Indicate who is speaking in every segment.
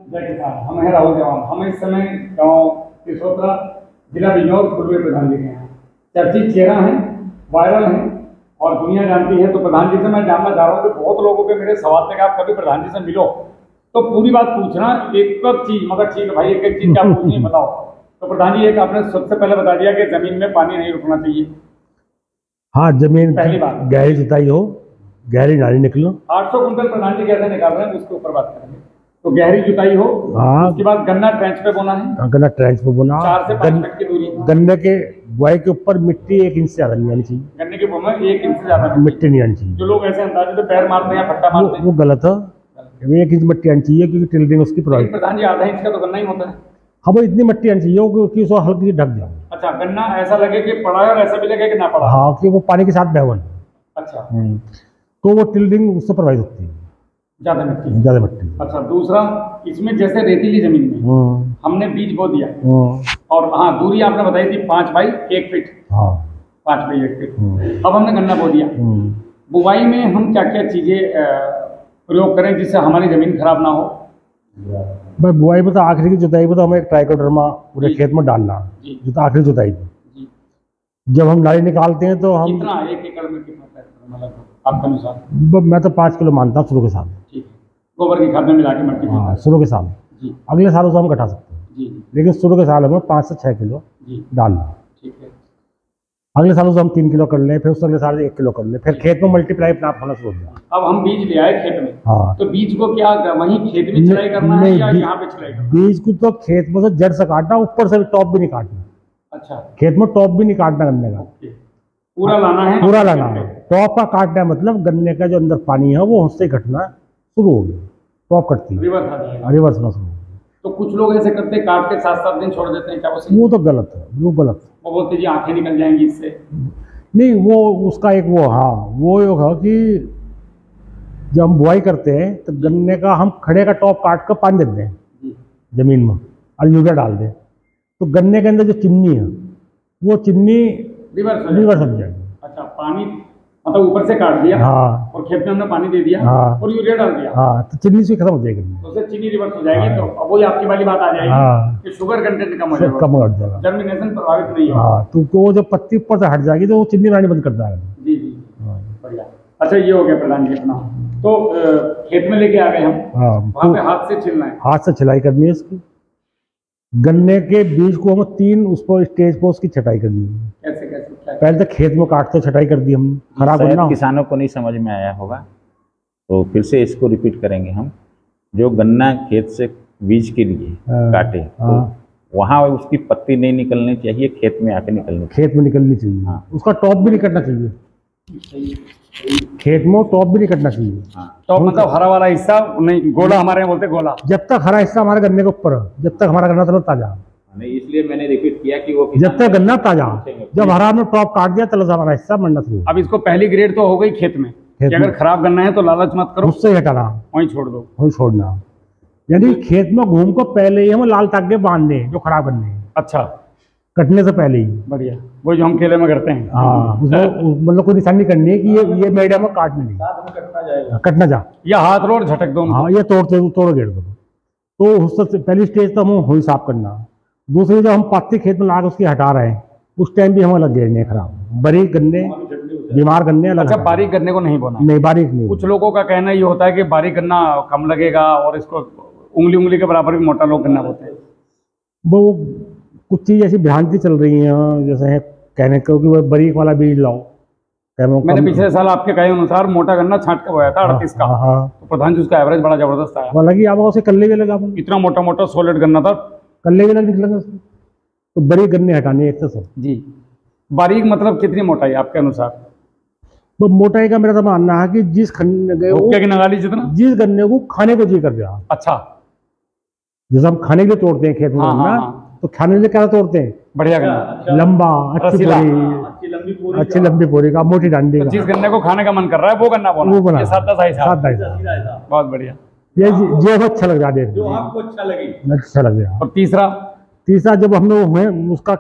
Speaker 1: जय किसान। हम हैं राहुल जवान। हम इस समय गांव तिसोत्रा, जिला बिजनौर, पूर्वी प्रधान जी के हैं। चर्चित चेहरा हैं, वायरल हैं और दुनिया जानती है। तो प्रधान जी से मैं जानना चाह रहा हूँ कि बहुत लोगों के मेरे सवाल थे कि आप कभी प्रधान जी से मिलो तो पूरी बात पूछना, एक चीज मगर ठीक है भाई, एक एक चीज क्या पूछनी बताओ। तो प्रधान जी, एक आपने सबसे पहले बता दिया कि जमीन में पानी नहीं रुकना चाहिए।
Speaker 2: हाँ, जमीन
Speaker 1: पहली बात
Speaker 2: गहरी जुताई हो, गहरी नाली निकलो।
Speaker 1: 800 कुंटल प्रधान जी कैसे निकाल रहे हैं उसके ऊपर बात करेंगे। तो गहरी जुताई हो,
Speaker 2: हाँ,
Speaker 1: उसके बाद गन्ना ट्रेंच पे बोना है।
Speaker 2: गन्ना ट्रेंच पे बोना।
Speaker 1: 4 से 5 फीट की दूरी।
Speaker 2: गन्ने के बुआई के ऊपर मिट्टी 1 इंच से ज्यादा नहीं आनी चाहिए।
Speaker 1: गन्ने के बुआई में 1 इंच से ज्यादा
Speaker 2: मिट्टी नहीं आनी चाहिए।
Speaker 1: जो लोग ऐसे अंदाजे से पैर मारते हैं, फट्टा मारते हैं,
Speaker 2: वो गलत है। 1 इंच मिट्टी आनी चाहिए क्योंकि टिल्डिंग उसकी प्रभावित।
Speaker 1: प्रधान जी, आधा इंच का तो गन्ना ही होता है।
Speaker 2: हाँ, वो इतनी मिट्टी आनी चाहिए कि उसको हल्की सी ढक जाए।
Speaker 1: अच्छा, गन्ना ऐसा लगे कि पड़ा है और ऐसा भी लगे कि ना पड़ा।
Speaker 2: हाँ, कि वो पानी के साथ बहवन।
Speaker 1: अच्छा,
Speaker 2: तो वो टिल्डिंग उससे प्रभावित होती है,
Speaker 1: ज्यादा मिट्टी। अच्छा, दूसरा, इसमें जैसे रेतीली जमीन में हमने बीज बो दिया और हाँ, दूरी आपने बताई थी 5 बाई 1 फीट। हाँ, 5 बाई 1 फीट। अब हमने गन्ना बो दिया। बुवाई में हम क्या क्या चीजें प्रयोग करें जिससे हमारी जमीन खराब ना हो?
Speaker 2: भाई, बुआई में तो आखिरी की जुताई में तो हमें एक ट्राइकोडर्मा पूरे खेत में डालना, जो तो आखिरी जुताई में। जब हम नाली निकालते हैं तो हम
Speaker 1: कितना, 1 एकड़ में कितना मतलब आपके अनुसार?
Speaker 2: मैं तो 5 किलो मानता हूँ शुरू के साल।
Speaker 1: ठीक है, गोबर की खाद में मिला के मट्टी।
Speaker 2: हाँ, शुरू के साल। अगले साल उसे हम घटा सकते हैं, लेकिन शुरू के साल हमें 5 से 6 किलो डालना। ठीक है, अगले साल उसे हम 3 किलो कर लें, फिर उससे अगले साल 1 किलो कर लें, फिर खेत में मल्टीप्लाई अपना होना शुरू हो गया।
Speaker 1: अब हम बीज ले आए खेत में।
Speaker 2: हाँ,
Speaker 1: तो बीज को क्या वहीं खेत में छिड़ाई करना है या यहाँ पे छिड़ाई करना?
Speaker 2: बीज को तो खेत में से जड़ से काटना, ऊपर से टॉप भी नहीं काटना। अच्छा, खेत में टॉप भी नहीं काटना गन्ने का,
Speaker 1: पूरा लाना है।
Speaker 2: पूरा लाना है। टॉप का काटना है मतलब गन्ने का जो अंदर पानी है वो उससे घटना शुरू हो गया, टॉप कटती है, रिवर्स होना शुरू।
Speaker 1: तो कुछ लोग ऐसे करते हैं, काट के 7-7 दिन छोड़ देते हैं, क्या
Speaker 2: वो तो गलत है, वो गलत।
Speaker 1: वो बोलते जी आंखें निकल जाएंगी इससे।
Speaker 2: नहीं, वो उसका एक वो, हाँ, वो है कि जब हम बुआई करते हैं तो गन्ने का हम खड़े का टॉप काट कर पानी देते हैं जमीन में और यूरिया डाल दें, तो गन्ने के अंदर जो चिमनी है वो चिमनी रिवर्स हो जाएगी। अच्छा, पानी मतलब ऊपर से काट दिया। हाँ, और खेत में हमने पानी दे दिया। हाँ, और यूरिया डाल दिया। हाँ, तो चिमनी से खत्म हो जाएगी, तो उससे चीनी रिवर्स हो जाएगी। तो अब वही आपकी वाली बात आ जाएगी। हाँ, कि शुगर कंटेंट कम हो जाएगा, कम हो जाएगा, जर्मिनेशन प्रभावित नहीं होगा। हाँ, तो वो जब पत्ती ऊपर से हट जाएगी तो वो चिमनी बनानी बंद कर जाएगा। जी जी, बढ़िया। अच्छा, ये हो गया प्रधान जी अपना। तो खेत में लेके आ गए हम। हाँ, वहाँ पे हाथ से छिलना है, हाथ से छिलाई करनी है इसकी। गन्ने के बीज को हम 3 उस पर स्टेज पर उसकी छटाई करनी है। कैसे कैसे? पहले तो खेत में काटते छटाई कर दी हम, खराब गन्ना।
Speaker 3: किसानों को नहीं समझ में आया होगा तो फिर से इसको रिपीट करेंगे हम। जो गन्ना खेत से बीज के लिए काटे तो वहाँ उसकी पत्ती नहीं निकलनी चाहिए, खेत में आके निकलनी चाहिए।
Speaker 2: खेत में निकलनी चाहिए। हाँ, उसका टॉप भी नहीं कटना चाहिए, खेत में टॉप भी नहीं कटना चाहिए।
Speaker 1: टॉप मतलब हरा वाला हिस्सा नहीं, गोला हमारे यहाँ बोलते गोला।
Speaker 2: जब तक हरा हिस्सा हमारे गन्ने के ऊपर है, जब तक हमारा गन्ना तो ताजा
Speaker 3: नहीं, इसलिए मैंने रिपीट किया कि वो
Speaker 2: जब तक गन्ना ताजा, जब हरा में टॉप काट दिया तब हमारा हिस्सा मरना शुरू।
Speaker 1: अब इसको पहली ग्रेड तो हो गई खेत में कि अगर खराब गन्ना है तो लालच मत करो,
Speaker 2: उससे हटाना,
Speaker 1: वहीं छोड़ दो,
Speaker 2: वहीं छोड़ना। यानी खेत में घूम को पहले ही हम लाल तागे बांध दें जो खराब गन्ने। अच्छा, कटने से पहले ही। बढ़िया, वो जो हम खेले में करते हैं। हाँ, मतलब कोई निशानी करनी है कि ये मीडियम में काट नहीं, कटना जा, या हाथ रोड झटक दो। हाँ, ये तोड़ घेर दो। तो उससे पहली स्टेज तो हम हुई साफ करना। दूसरी, जब हम पत्ती खेत में ला उसकी हटा रहे हैं उस टाइम भी हम अलग घेरने खराब, बारीक गन्ने, बीमार गन्ने अलग। अच्छा, बारीक गन्ने को नहीं बोना? नहीं, बारीक नहीं। कुछ लोगों का कहना ये होता है कि बारीक गन्ना कम लगेगा और इसको उंगली के बराबर भी मोटा लोग गन्ना बोलते हैं। वो कुछ चीज़ ऐसी भ्रांति चल रही है, जैसे कहने को कि बारीक वाला बीज लाओ। मैंने पिछले साल आपके कहे अनुसार मोटा गन्ना छांट के बोया था 38 का। तो प्रधान जी, उसका एवरेज बड़ा जबरदस्त आया। हालांकि आप उसे कल्ले भी लगा, इतना मोटा मोटा सॉलिड गन्ना था, कल्ले भी लग निकलेंगे उसमें। तो बारीक गन्ने हटाने एक तो सब। जी, बारीक मतलब कितनी मोटाई आपके अनुसार? तो मोटाई का मेरा तो मानना है कि जिस गन्ने जिस गन्ने को खाने को जी कर गया। अच्छा, जैसे हम खाने के लिए तोड़ते हैं खेत में, तो खाने के लिए क्या तोड़ते हैं? बढ़िया गन्ना, लंबा, अच्छी लंबी पूरी का, मोटी डांडी का। जिस गन्ने को खाने का मन कर रहा है वो गन्ना बोना, 7-10 बहुत बढ़िया। ये जो अच्छा लग रहा है, जो आपको अच्छा लग गया। और तीसरा जब हम लोग उसका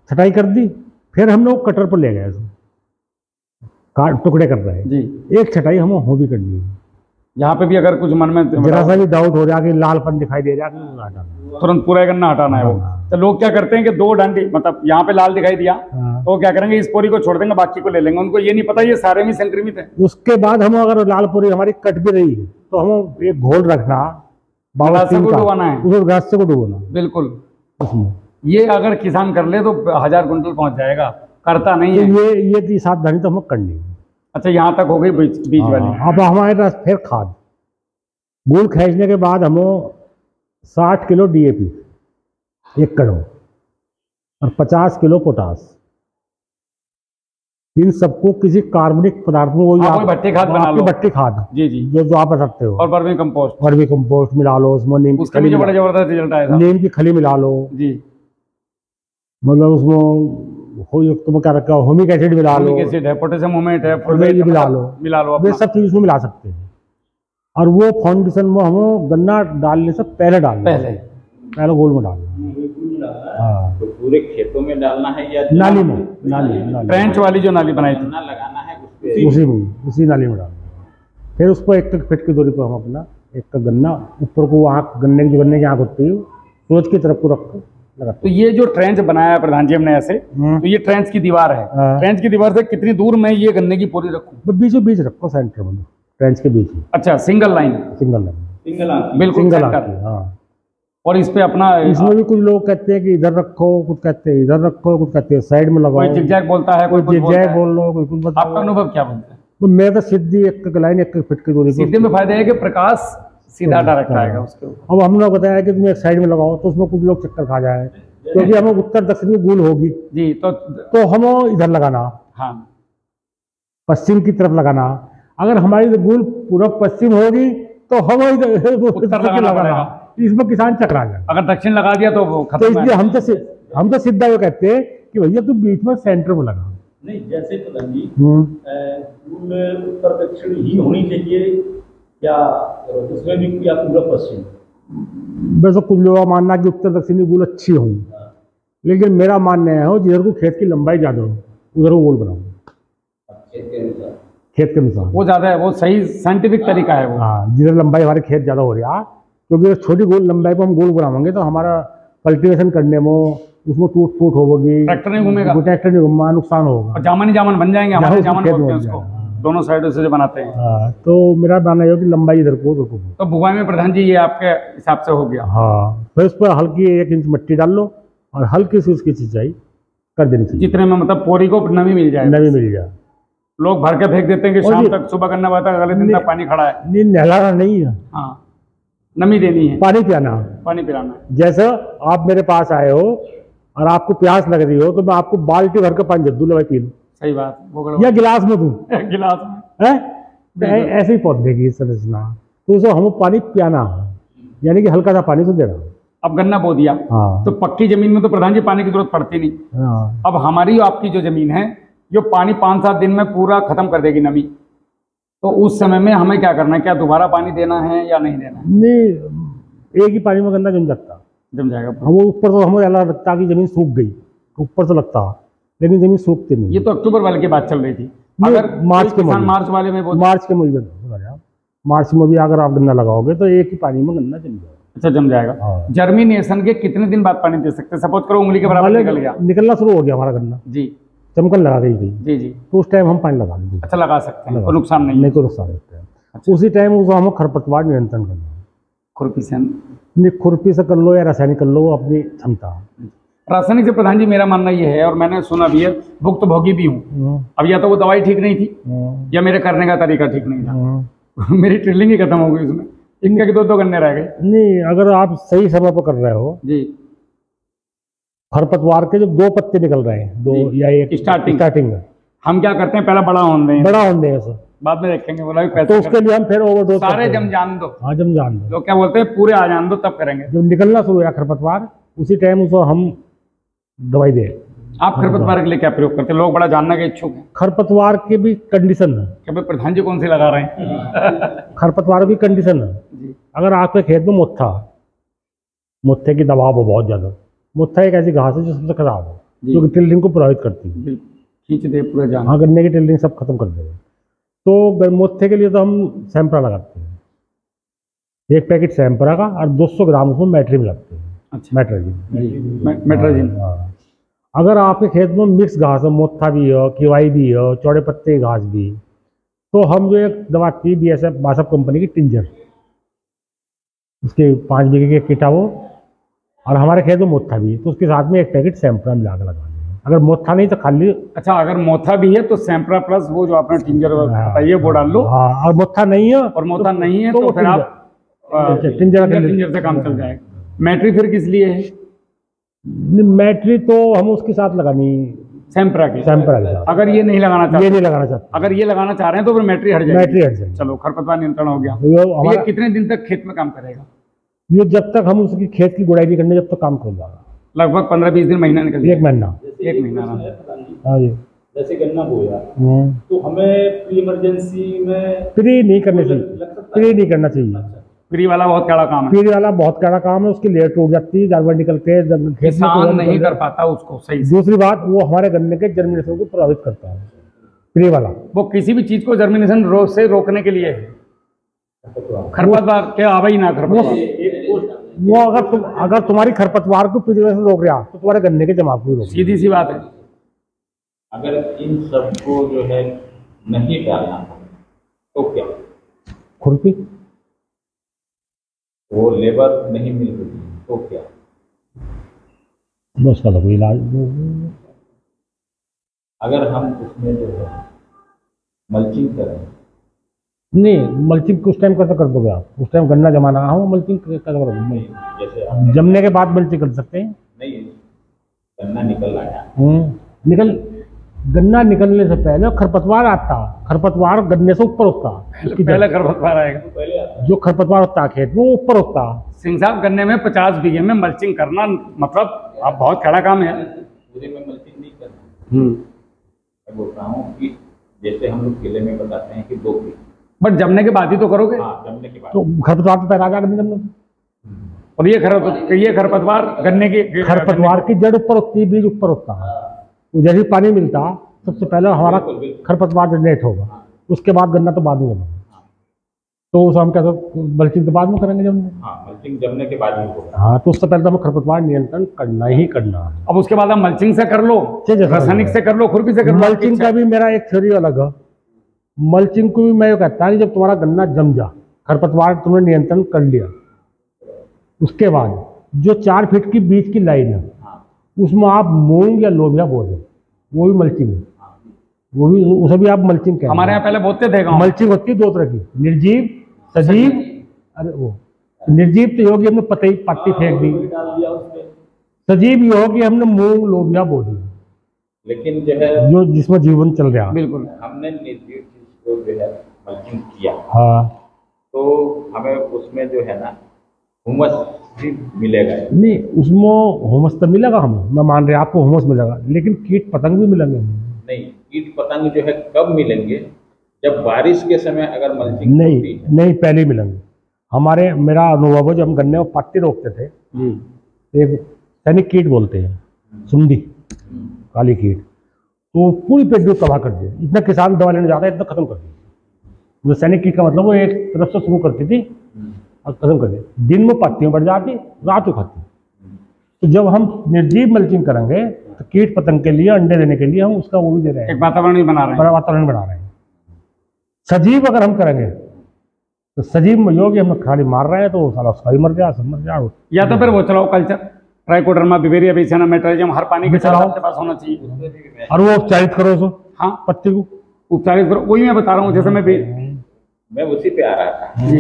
Speaker 2: छटाई कर दी, फिर हम लोग कटर पर ले गए, टुकड़े कर रहे हैं जी। एक छटाई हमें हो भी करनी है,
Speaker 1: यहाँ पे भी अगर कुछ मन में
Speaker 2: जरा सा भी डाउट हो जाए कि लालपन दिखाई दे रहा है,
Speaker 1: तुरंत पूरा गन्ना हटाना है वो। तो लोग क्या करते हैं कि 2 डंडी, मतलब यहाँ पे लाल दिखाई दिया तो क्या करेंगे, इस पोरी को छोड़ देंगे, बाकी को ले लेंगे। उनको ये नहीं पता ये सारे में संक्रमित है।
Speaker 2: उसके बाद हम अगर लाल पोरी हमारी कट भी रही तो हम एक घोल रखना,
Speaker 1: गलासे को डुबाना है,
Speaker 2: उस गलासे को डुबाना
Speaker 1: बिल्कुल
Speaker 2: उसमें।
Speaker 1: ये अगर किसान कर ले तो 1000 कुंटल पहुंच जाएगा, करता नहीं है।
Speaker 2: तो ये सावधानी तो हम करनी है।
Speaker 1: अच्छा, यहाँ तक हो गई बीज वाली।
Speaker 2: अब हमारे पास फिर खाद, गुल खींचने के बाद हम 60 किलो DAP 1 कड़ों और 50 किलो पोटास, इन सबको किसी कार्बनिक पदार्थ में
Speaker 1: भट्टी खाद बना लो।
Speaker 2: भट्टी खाद
Speaker 1: जी जी,
Speaker 2: जो आप बता सकते हो।
Speaker 1: और वर्मी कंपोस्ट
Speaker 2: मिला लो उसमें, नीम
Speaker 1: उसका भी बड़ा जबरदस्त रिजल्ट आएगा।
Speaker 2: नीम की खली मिला लो
Speaker 1: जी,
Speaker 2: मतलब उसमें तुम क्या रखा, होमिक एसिड मिला लो,
Speaker 1: एसिड है, पोटेशियम हुमेट है,
Speaker 2: मिला लो, ये सब चीज उसमें मिला सकते हैं। और वो फाउंडेशन में हम गन्ना डालने से पहले पहले गोल में डालना। हाँ,
Speaker 3: तो पूरे खेतों में डालना है या
Speaker 2: नाली में?
Speaker 1: ट्रेंच वाली जो नाली बनाई थी
Speaker 3: लगाना है
Speaker 2: उसी नाली में डालना। फिर उस पर 1 फीट की दूरी पर हम अपना एक गन्ना ऊपर को, आँख गन्ने की आँख होती है सोच की तरफ को रख कर लगाते।
Speaker 1: तो ये जो ट्रेंच बनाया प्रधान जी हमने ऐसे, तो ये ट्रेंच की दीवार है। ट्रेंच की दीवार से कितनी दूर मैं ये गन्ने की पोरी रखूँ?
Speaker 2: बीचों बीच रखो, सेंटर में, ट्रेंच के बीच में।
Speaker 1: अच्छा, सिंगल लाइन बिल्कुल।
Speaker 2: हाँ,
Speaker 1: और इस पे अपना,
Speaker 2: इसमें भी कुछ लोग कहते हैं कि इधर रखो, कुछ कहते हैं इधर रखो, कुछ कहते हैं साइड में लगाओ,
Speaker 1: कोई जिगजैग बोलता है, कोई
Speaker 2: जिगजैग बोल लो, कोई कुछ बताओ।
Speaker 1: आपका अनुभव क्या बोलते हैं?
Speaker 2: तो मैं तो सीधी 1 लाइन 1 फीट की दूरी।
Speaker 1: सीधे में फायदा है कि प्रकाश सीधा डायरेक्ट आएगा उसके ऊपर।
Speaker 2: अब हमने बताया कि तुम एक साइड में लगाओ, तो उसमें कुछ लोग चक्कर खा जाए, क्योंकि हमें उत्तर दक्षिण की गुल होगी
Speaker 1: जी,
Speaker 2: तो हम इधर लगाना,
Speaker 1: हाँ,
Speaker 2: पश्चिम की तरफ लगाना। अगर हमारी गुल पूर्व पश्चिम होगी तो हम
Speaker 1: उत्तर लगाना।
Speaker 2: इसमें किसान चकरा जाए।
Speaker 1: अगर दक्षिण लगा दिया तो वो खत्म।
Speaker 2: तो इसलिए हम तो सीधा ये कहते हैं कि भैया तुम बीच में सेंटर में लगा।
Speaker 4: नहीं, जैसे प्रधान जी गुल उत्तर दक्षिण ही होनी चाहिए या इसमें भी, या पूरा पश्चिम?
Speaker 2: वैसे कुछ लोगों का मानना कि उत्तर दक्षिणी गुल अच्छी होगी, लेकिन मेरा मानना है जिधर को खेत की लंबाई ज्यादा हो उधर को गोल बनाओ, खेत के अनुसार
Speaker 1: वो ज्यादा है, वो सही साइंटिफिक तरीका है वो।
Speaker 2: हाँ, जिधर लंबाई हमारे खेत ज्यादा हो रही है, क्योंकि छोटी गोल लंबाई पर हम गोल बनाएंगे तो हमारा कल्टीवेशन करने में उसमें टूट फूट होगी,
Speaker 1: ट्रैक्टर नहीं घूमेगा,
Speaker 2: नुकसान होगा,
Speaker 1: और जामन बन जाएंगे हमारे, जामन बोलते हैं उसको, दोनों साइडों से जो बनाते हैं।
Speaker 2: तो मेरा मानना है कि लंबाई इधर को उधर को।
Speaker 1: तो बुआई में प्रधान जी ये आपके हिसाब से हो गया।
Speaker 2: हाँ, फिर उस पर हल्की 1 इंच मिट्टी डाल लो और हल्की सी उसकी सिंचाई कर देनी चाहिए,
Speaker 1: जितने में मतलब पोरी को नमी मिल जाए। लोग भर के फेंक देते हैं कि शाम तक, सुबह करना पड़ता है, अगले दिन तक पानी खड़ा है।
Speaker 2: नहीं, नहलाना नहीं है,
Speaker 1: हाँ, नमी देनी है,
Speaker 2: पानी पिलाना है। जैसे आप मेरे पास आए हो और आपको प्यास लग रही हो तो मैं आपको बाल्टी भर के पानी दे दूं, लो पी लो।
Speaker 1: सही बात,
Speaker 2: या गिलास में दूं
Speaker 1: गिलास में
Speaker 2: है, ऐसे ही पौधे की संरचना। तो उसे हमें पानी पियाना है, यानी कि हल्का सा पानी तो देना।
Speaker 1: अब गन्ना बो दिया,
Speaker 2: हाँ,
Speaker 1: तो पक्की जमीन में तो प्रधान जी पानी की जरूरत पड़ती नहीं।
Speaker 2: हाँ,
Speaker 1: अब हमारी आपकी जो जमीन है जो पानी 5-7 दिन में पूरा खत्म कर देगी नमी, तो उस समय में हमें क्या करना है? क्या दोबारा पानी देना है या नहीं देना है?
Speaker 2: नहीं, एक ही पानी में गन्ना जम
Speaker 1: जाएगा।
Speaker 2: वो ऊपर तो हमें अलग लगता कि जमीन सूख गई, ऊपर तो लगता, लेकिन जमीन सूखती नहीं।
Speaker 1: ये तो अक्टूबर वाले की बात चल रही थी। अगर मार्च वाले में मार्च
Speaker 2: में भी अगर आप गन्ना लगाओगे तो एक ही पानी में गन्ना जम जाएगा।
Speaker 1: अच्छा, जम जाएगा।
Speaker 2: हाँ।
Speaker 1: जर्मिनेशन के कितने दिन बाद पानी दे सकते हैं? सपोज करो उंगली के बराबर
Speaker 2: निकलना शुरू हो गया हमारा गन्ना
Speaker 1: जी,
Speaker 2: चमकन लगा गई
Speaker 1: जी जी,
Speaker 2: तो उस टाइम हम पानी लगा देंगे।
Speaker 1: अच्छा, लगा सकते हैं, कोई नुकसान नहीं,
Speaker 2: कोई नुकसान नहीं। अच्छा। उसी टाइम उसको हम खरपतवार नियंत्रण करना है, खुरपी से कर लो या रासायनिक कर लो, अपनी क्षमता।
Speaker 1: रासायनिक से प्रधान जी मेरा मानना ये है, और मैंने सुना भी है, भुक्तभोगी भी हूँ। अब या तो वो दवाई ठीक नहीं थी या मेरे करने का तरीका ठीक नहीं था। मेरी ट्रिलिंग ही खत्म हो गई उसमें, इनके 2 गन्ने रह गए।
Speaker 2: नहीं, अगर आप सही समय पर कर रहे हो
Speaker 1: जी,
Speaker 2: खरपतवार के जो 2 पत्ते निकल रहे हैं, 2 या 1 स्टार्टिंग
Speaker 1: हम क्या करते हैं, पहले बड़ा होने दें
Speaker 2: सर,
Speaker 1: बाद में देखेंगे, बोला पैसे
Speaker 2: तो उसके लिए हम फिर ओवरडोज
Speaker 1: सारे जम जान दो।
Speaker 2: हाँ, जम जान दो।
Speaker 1: लोग क्या बोलते हैं, पूरे आ जान दो तब करेंगे।
Speaker 2: जब निकलना शुरू हुआ खरपतवार, उसी टाइम उसको हम दवाई दें।
Speaker 1: आप खरपतवार के लिए क्या प्रयोग करते हैं? लोग बड़ा जानने के इच्छुक हैं।
Speaker 2: खरपतवार की भी कंडीशन है
Speaker 1: कि भाई प्रधान जी कौन सी लगा रहे हैं?
Speaker 2: खरपतवार की कंडीशन है, अगर आपके खेत में मुत्थे की दबाव हो बहुत ज्यादा, मुत्था एक ऐसी घास है जो सबसे खराब है, जो टिल्डिंग को प्रभावित करती है,
Speaker 1: खींच दे पूरे जान।
Speaker 2: हाँ, गन्ने की टिल्डिंग सब खत्म कर देगा। तो मुत्थे के लिए तो हम सैंपरा लगाते हैं। एक पैकेट सैम्परा का और 200 ग्राम उसमें मैट्री मिलाते हैं।
Speaker 1: अच्छा,
Speaker 2: मेट्राजिन।
Speaker 1: मेट्राजिन।
Speaker 2: अगर आपके खेत में मिक्स घास हो, मोथा भी हो, किवाई भी हो, चौड़े पत्ते घास भी, तो हम जो एक दवा आती है BASF बासफ कंपनी की टिंजर, उसके 5 बीघे के किटा वो, और हमारे खेत में मोथा भी है तो उसके साथ में एक पैकेट सैम्परा मिला कर लगा देंगे। अगर मोथा नहीं तो खाली।
Speaker 1: अच्छा, अगर मोथा भी है तो सैम्परा प्लस वो जो आपने टिंजर बताइए वो डाल लो।
Speaker 2: हाँ, और मोथा नहीं है,
Speaker 1: और मोथा नहीं है तो फिर आप टिंजर से काम चल जाएगा। मैट्री फिर किस लिए है?
Speaker 2: मैट्री तो हम उसके साथ लगानी
Speaker 1: सैम्परा के
Speaker 2: साथ।
Speaker 1: अगर ये नहीं लगाना चाहते,
Speaker 2: ये नहीं लगाना चाहते,
Speaker 1: अगर ये लगाना चाह रहे हैं तो फिर मैट्री हट जाएगी।
Speaker 2: मैट्री हट जाएगी।
Speaker 1: चलो, खरपतवार नियंत्रण हो गया। ये कितने दिन तक खेत में काम करेगा?
Speaker 2: ये जब तक हम उसकी खेत की गुड़ाई नहीं करने जब तक काम कर जाएगा।
Speaker 1: लगभग 15-20 दिन, महीना निकल जाएगा।
Speaker 2: 1 महीना।
Speaker 1: 1 महीना।
Speaker 2: हाँ जी।
Speaker 4: जैसे गन्ना बोया तो हमें प्री इमरजेंसी में
Speaker 2: प्री नहीं करना चाहिए। प्री नहीं करना चाहिए।
Speaker 1: प्री वाला बहुत कड़ा काम है।
Speaker 2: प्री वाला बहुत कड़ा काम है, उसकी लेयर टूट जाती है, जानवर निकलते हैं खेत में,
Speaker 1: किसान नहीं कर पाता उसको सही से।
Speaker 2: दूसरी बात, वो हमारे गन्ने के जर्मिनेशन को प्रभावित करता है। प्री वाला
Speaker 1: वो किसी भी चीज को जर्मिनेशन से रोकने के लिए है। खरपतवार क्या आवा ही ना खरपतवार।
Speaker 2: वो अगर तुम्हारी खरपतवार को प्री से रोक रहा तो तुम्हारे गन्ने के जमाव को रोक।
Speaker 1: सीधी सी बात है।
Speaker 3: अगर इन सबको जो है नहीं डालना तो क्या?
Speaker 2: खुरपी।
Speaker 3: वो लेबर नहीं मिल रही तो क्या?
Speaker 2: बस का तो कोई इलाज।
Speaker 3: अगर हम उसमें जो है मल्चिंग करें।
Speaker 2: नहीं, मल्चिंग उस टाइम कैसे कर दोगे आप? उस टाइम गन्ना जमाना हो, मल्चिंग कैसे करोगे?
Speaker 3: जैसे
Speaker 2: जमने के बाद मल्चिंग कर सकते हैं।
Speaker 3: नहीं, गन्ना निकल आया।
Speaker 2: गन्ना निकलने से पहले खरपतवार आता। खरपतवार गन्ने से ऊपर होता।
Speaker 1: पहले खरपतवार आएगा।
Speaker 2: जो खरपतवार होता है खेत में वो ऊपर होता।
Speaker 1: सिंह साहब, गन्ने में 50 बीघे में मल्चिंग करना मतलब आप बहुत कड़ा काम है।
Speaker 3: पूरे में मल्चिंग नहीं करना। मैं बोल रहा हूँ कि जैसे हम लोग केले में बताते हैं कि 2 फीट,
Speaker 1: बट जमने के बाद ही तो करोगे।
Speaker 3: हाँ, जमने के बाद
Speaker 2: तो खरपतवार तो पैदा करने जमने।
Speaker 1: और ये खरपतवार गन्ने की
Speaker 2: खरपतवार की जड़ ऊपर होती है, बीज ऊपर होता है। जैसे ही पानी मिलता सबसे पहले हमारा खरपतवार जनरेट होगा, उसके बाद गन्ना तो बाद में जमेगा। तो उस हम क्या मल्चिंग तो बाद में करेंगे जमने।
Speaker 3: हाँ, मल्चिंग जमने के बाद ही होगा।
Speaker 2: हाँ, तो उससे पहले तो हमें खरपतवार नियंत्रण करना ही करना है।
Speaker 1: अब उसके बाद आप मल्चिंग से कर लो, रासायनिक से कर लो, खुरपी से कर लो।
Speaker 2: मल्चिंग का भी मेरा एक थ्योरी अलग है। मल्चिंग को भी मैं ये कहता हूँ, जब तुम्हारा गन्ना जम जा, खरपतवार तुमने नियंत्रण कर लिया, उसके बाद जो 4 फीट की बीच की लाइन है उसमें आप मूंग या लोबिया बो दें, वो भी मल्चिंग है। वो भी, उसे भी आप मल्चिंग कहते हैं।
Speaker 1: हमारे यहाँ पहले बोते थे गाँव।
Speaker 2: मल्चिंग होती है 2 तरह की, निर्जीव, सजीव। अरे वो निर्जीव तो होगी हमने पत्ती फेंक दी। सजीव ये होगी हमने मूंग लोबिया बो दी,
Speaker 3: लेकिन जो है
Speaker 2: जो जिसमें जीवन चल रहा है।
Speaker 1: बिल्कुल,
Speaker 3: हमने निर्जीव चीज को जो है मल्चिंग किया।
Speaker 2: हाँ,
Speaker 3: तो हमें उसमें जो है ना हुमस भी मिलेगा।
Speaker 2: नहीं, उसमें हुमस तो मिलेगा हमें, मैं मान रहा आपको हुमस मिलेगा, लेकिन कीट पतंग भी मिलेंगे।
Speaker 3: नहीं, कीट पतंग जो है कब मिलेंगे? जब बारिश के समय अगर मल्चिंग होती है।
Speaker 2: नहीं, पहले ही मिलेंगे। मेरा अनुभव है, जब हम गन्ने में पत्ती रोकते थे, एक सैनिक कीट बोलते हैं, सुंडी काली कीट, तो पूरी पेड़ को तबाह कर दिया। इतना किसान दवा लेने जाता है, इतना खत्म कर दिया। जो सैनिक कीट का मतलब वो एक तरफ से शुरू करती थी और खत्म कर दिया। दिन में पत्तियों बढ़ जाती, रात को खाती। तो जब हम निर्जीव मल्चिंग करेंगे तो कीट पतंग के लिए, अंडे देने के लिए हम उसका वो भी दे रहे हैं,
Speaker 1: एक वातावरण भी बना रहे हैं।
Speaker 2: वातावरण बना रहे हैं। सजीव अगर हम करेंगे तो सजीव में योग्य हम खाली मार रहे हैं, तो साला उसका ही मर जाए।
Speaker 1: या तो फिर वो चलाओ कल्चर, ट्राइकोडर्मा, बिवेरिया बेसियाना, मेट्राइजियम, हर पानी के साथ आपके पास होना चाहिए।
Speaker 2: और वो उपचारित करो उसको।
Speaker 1: हाँ,
Speaker 2: पत्ती को
Speaker 1: उपचारित करो। वही मैं बता रहा हूँ, जैसे
Speaker 3: मैं उसी पे आ रहा था
Speaker 1: जी।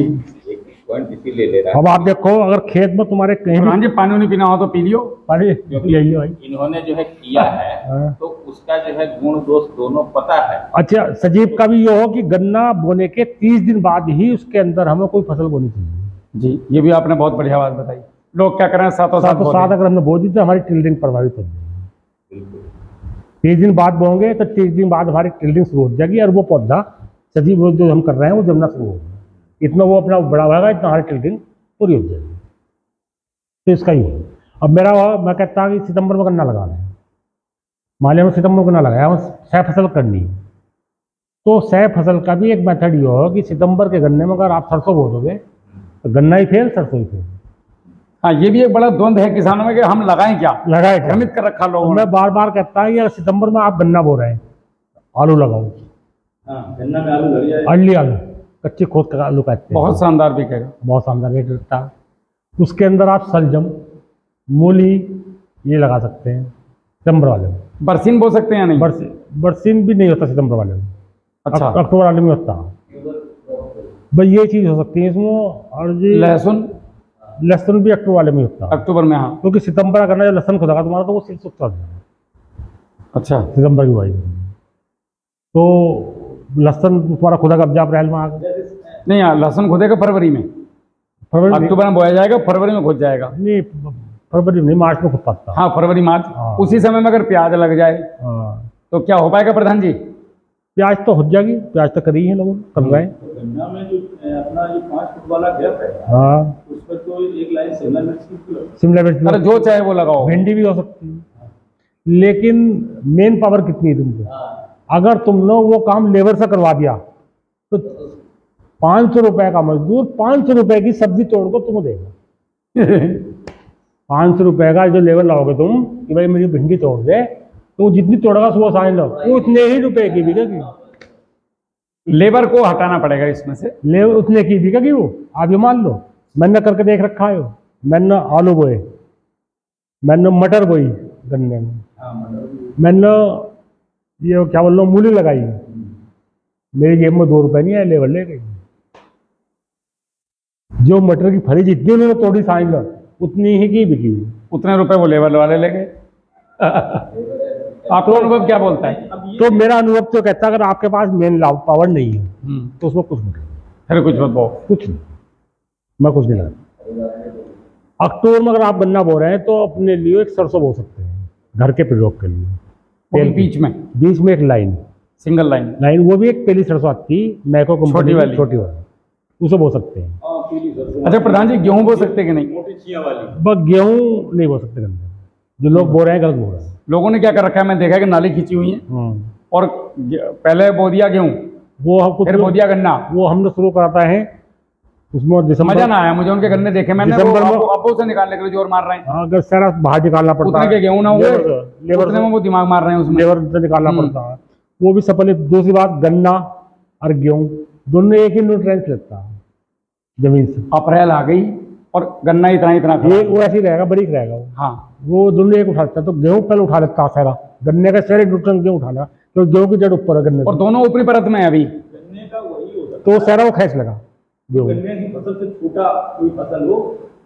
Speaker 3: एक पॉइंट इसीलिए ले रहा।
Speaker 2: अब आप देखो, अगर खेत में तुम्हारे कहीं भी
Speaker 1: पानी नहीं पीना हो तो पी लियो।
Speaker 2: पानी यही भाई
Speaker 3: इन्होंने जो है किया है, तो उसका जो है गुण दोष दोनों पता है।
Speaker 2: अच्छा, सजीव का भी ये हो कि गन्ना बोने के 30 दिन बाद ही उसके अंदर हमें कोई फसल बोनी चाहिए।
Speaker 1: जी, ये भी आपने बहुत बढ़िया बात बताई। लोग क्या करें, साथ
Speaker 2: अगर हमने बो दी तो हमारी टिल्डिंग प्रभावित हो जाएगी। 30 दिन बाद बोएंगे तो 30 दिन बाद हमारी टिल्डिंग शुरू हो जाएगी, और वो पौधा सजीव जो हम कर रहे हैं वो जमना शुरू होगा। इतना वो अपना बड़ा होगा, इतना हमारी टिल्डिंग पूरी हो जाएगी। तो इसका ही है। अब मैं कहता हूँ कि सितंबर में गन्ना लगा रहे हैं, मान लिया सितंबर में गन्ना लगाया, हम 6 फसल करनी है, तो 6 फसल का भी एक मेथड ये होगा कि सितंबर के गन्ने में अगर आप सरसों बो दोगे गन्ना ही फेल, सरसों ही फेल।
Speaker 1: हाँ, ये भी एक बड़ा द्वंद है किसानों में कि हम लगाएं क्या,
Speaker 2: लगाए क्या,
Speaker 1: भ्रमित कर रखा लोगों ने।
Speaker 2: मैं बार बार कहता है यार सितंबर में आप गन्ना बो रहे हैं, आलू लगाओ।
Speaker 4: हाँ, गन्ना में आलू लग जाए,
Speaker 2: अर्ली आलू, कच्चे खोद का आलू कहते हैं,
Speaker 1: बहुत शानदार बिकेगा,
Speaker 2: बहुत शानदार रेट लगता है। उसके अंदर आप सलजम, मूली ये लगा सकते हैं सितंबर वाले में।
Speaker 1: बरसीन बो सकते हैं या नहीं?
Speaker 2: बरसीन भी नहीं होता सितंबर वाले में,
Speaker 1: अच्छा,
Speaker 2: अक्टूबर वाले में होता है। बस ये चीज़ हो सकती है इसमें। और जी लहसुन भी अक्टूबर वाले में होता है,
Speaker 1: अक्टूबर में। हाँ,
Speaker 2: क्योंकि सितंबर का गन्ना जो लहसुन खुदा तुम्हारा तो वो सिर्फ सूखता है।
Speaker 1: अच्छा,
Speaker 2: सितंबर की बुआई तो लहसुन तुम्हारा खुदा कब्जा अप्रैल में आ गया।
Speaker 1: नहीं यार, लहसुन खुदेगा फरवरी में,
Speaker 2: फरवरी
Speaker 1: अक्टूबर में बोया जाएगा, फरवरी में खुद जाएगा।
Speaker 2: नहीं, फरवरी नहीं, मार्च में खुद पाता।
Speaker 1: हाँ, फरवरी मार्च।
Speaker 2: हाँ।
Speaker 1: उसी समय में अगर प्याज लग जाए तो क्या हो पाएगा प्रधान जी?
Speaker 2: प्याज तो हो जाएगी, प्याज तो करी है लोगों कर गए।
Speaker 4: गन्ना में जो अपना ये 5 फुट वाला गैप है,
Speaker 2: हाँ,
Speaker 4: उसमें तो एक लाइन शिमला मिर्च की,
Speaker 2: शिमला मिर्च,
Speaker 1: अरे जो चाहे वो लगाओ,
Speaker 2: भिंडी भी हो सकती है। लेकिन मेन पावर कितनी है तुमको? अगर तुमने वो काम लेबर से करवा दिया तो 500 रुपए का मजदूर 500 रुपए की सब्जी तोड़ को तुम्हें देगा। 500 रुपए का जो लेबर लाओगे तुम कि भाई मेरी भिंडी तोड़ दे, तो जितनी तोड़ेगा सुबह साझ लो, वो उतने ही रुपए की बिकेगी।
Speaker 1: लेबर को हटाना पड़ेगा इसमें से,
Speaker 2: लेबर उतने की बिकेगी वो। आप ये मान लो, मैंने करके देख रखा है, मैंने आलू बोए, मैंने मटर बोई गन्ने में, मैंने ये क्या बोल रहा हूँ मूली लगाई, मेरी जेब में 2 रुपए नहीं है, लेबर ले गई। जो मटर की फली जितनी उन्होंने तोड़ी साझ लो उतनी ही की बिकी,
Speaker 1: उतने रुपए वो लेबर वाले ले गए। आपका अनुभव क्या बोलता है?
Speaker 2: तो मेरा अनुभव तो कहता है अगर आपके पास मेन पावर नहीं है तो उसमें कुछ नहीं,
Speaker 1: फिर कुछ बताओ।
Speaker 2: कुछ नहीं, मैं कुछ नहीं लगा। अक्टूबर में अगर आप गन्ना बो रहे हैं तो अपने लिए एक सरसों बो सकते हैं घर के प्रयोग के लिए।
Speaker 1: बीच में
Speaker 2: एक लाइन,
Speaker 1: सिंगल लाइन,
Speaker 2: वो भी एक पहली सरसों आती मैको कंपनी वाली, छोटी वाली, उसे बो सकते हैं।
Speaker 1: अच्छा प्रधान जी, गेहूं बो सकते कि नहीं?
Speaker 4: मोटी चिया वाली,
Speaker 2: बस गेहूं नहीं बो सकते गन्ने, जो लोग बो रहे हैं गलत बो रहे हैं।
Speaker 1: लोगों ने क्या कर रखा है, मैं देखा है कि नाली खींची हुई है और पहले बो दिया गेहूं,
Speaker 2: वो हम
Speaker 1: फिर बो दिया गन्ना।
Speaker 2: वो हमने शुरू कराता है उसमें दिसंबर,
Speaker 1: मजा ना आया मुझे उनके गन्ने देखे मैंने, आपो से निकालने के लिए जोर मार रहे हैं।
Speaker 2: अगर सारा बाहर निकालना पड़ता है,
Speaker 1: उतने के गेहूं ना हुए, उतने में वो दिमाग मार रहे हैं उसमें,
Speaker 2: लेबर से निकालना पड़ता है वो भी सपने। दूसरी बात, गन्ना और गेहूं दोनों एक ही न्यूट्रिएंट्स लेता है जमीन से।
Speaker 1: अप्रैल आ गई और गन्ना इतना
Speaker 2: एक वो ऐसे ही रहेगा, बारीक रहेगा वो।
Speaker 1: हाँ,
Speaker 2: वो दोनों एक उठा लेता है, तो गेहूं पहले उठा लेता है सारा, गन्ने का सारे न्यूट्रिएंट्स गेहूं उठाना, तो गेहूं की जड़ ऊपर है गन्ने
Speaker 1: और दोनों ऊपरी परत में है अभी,
Speaker 4: गन्ने का वही होता है।
Speaker 2: तो सारा वो खींच लगा।
Speaker 4: गन्ने की फसल से छोटा कोई फसल हो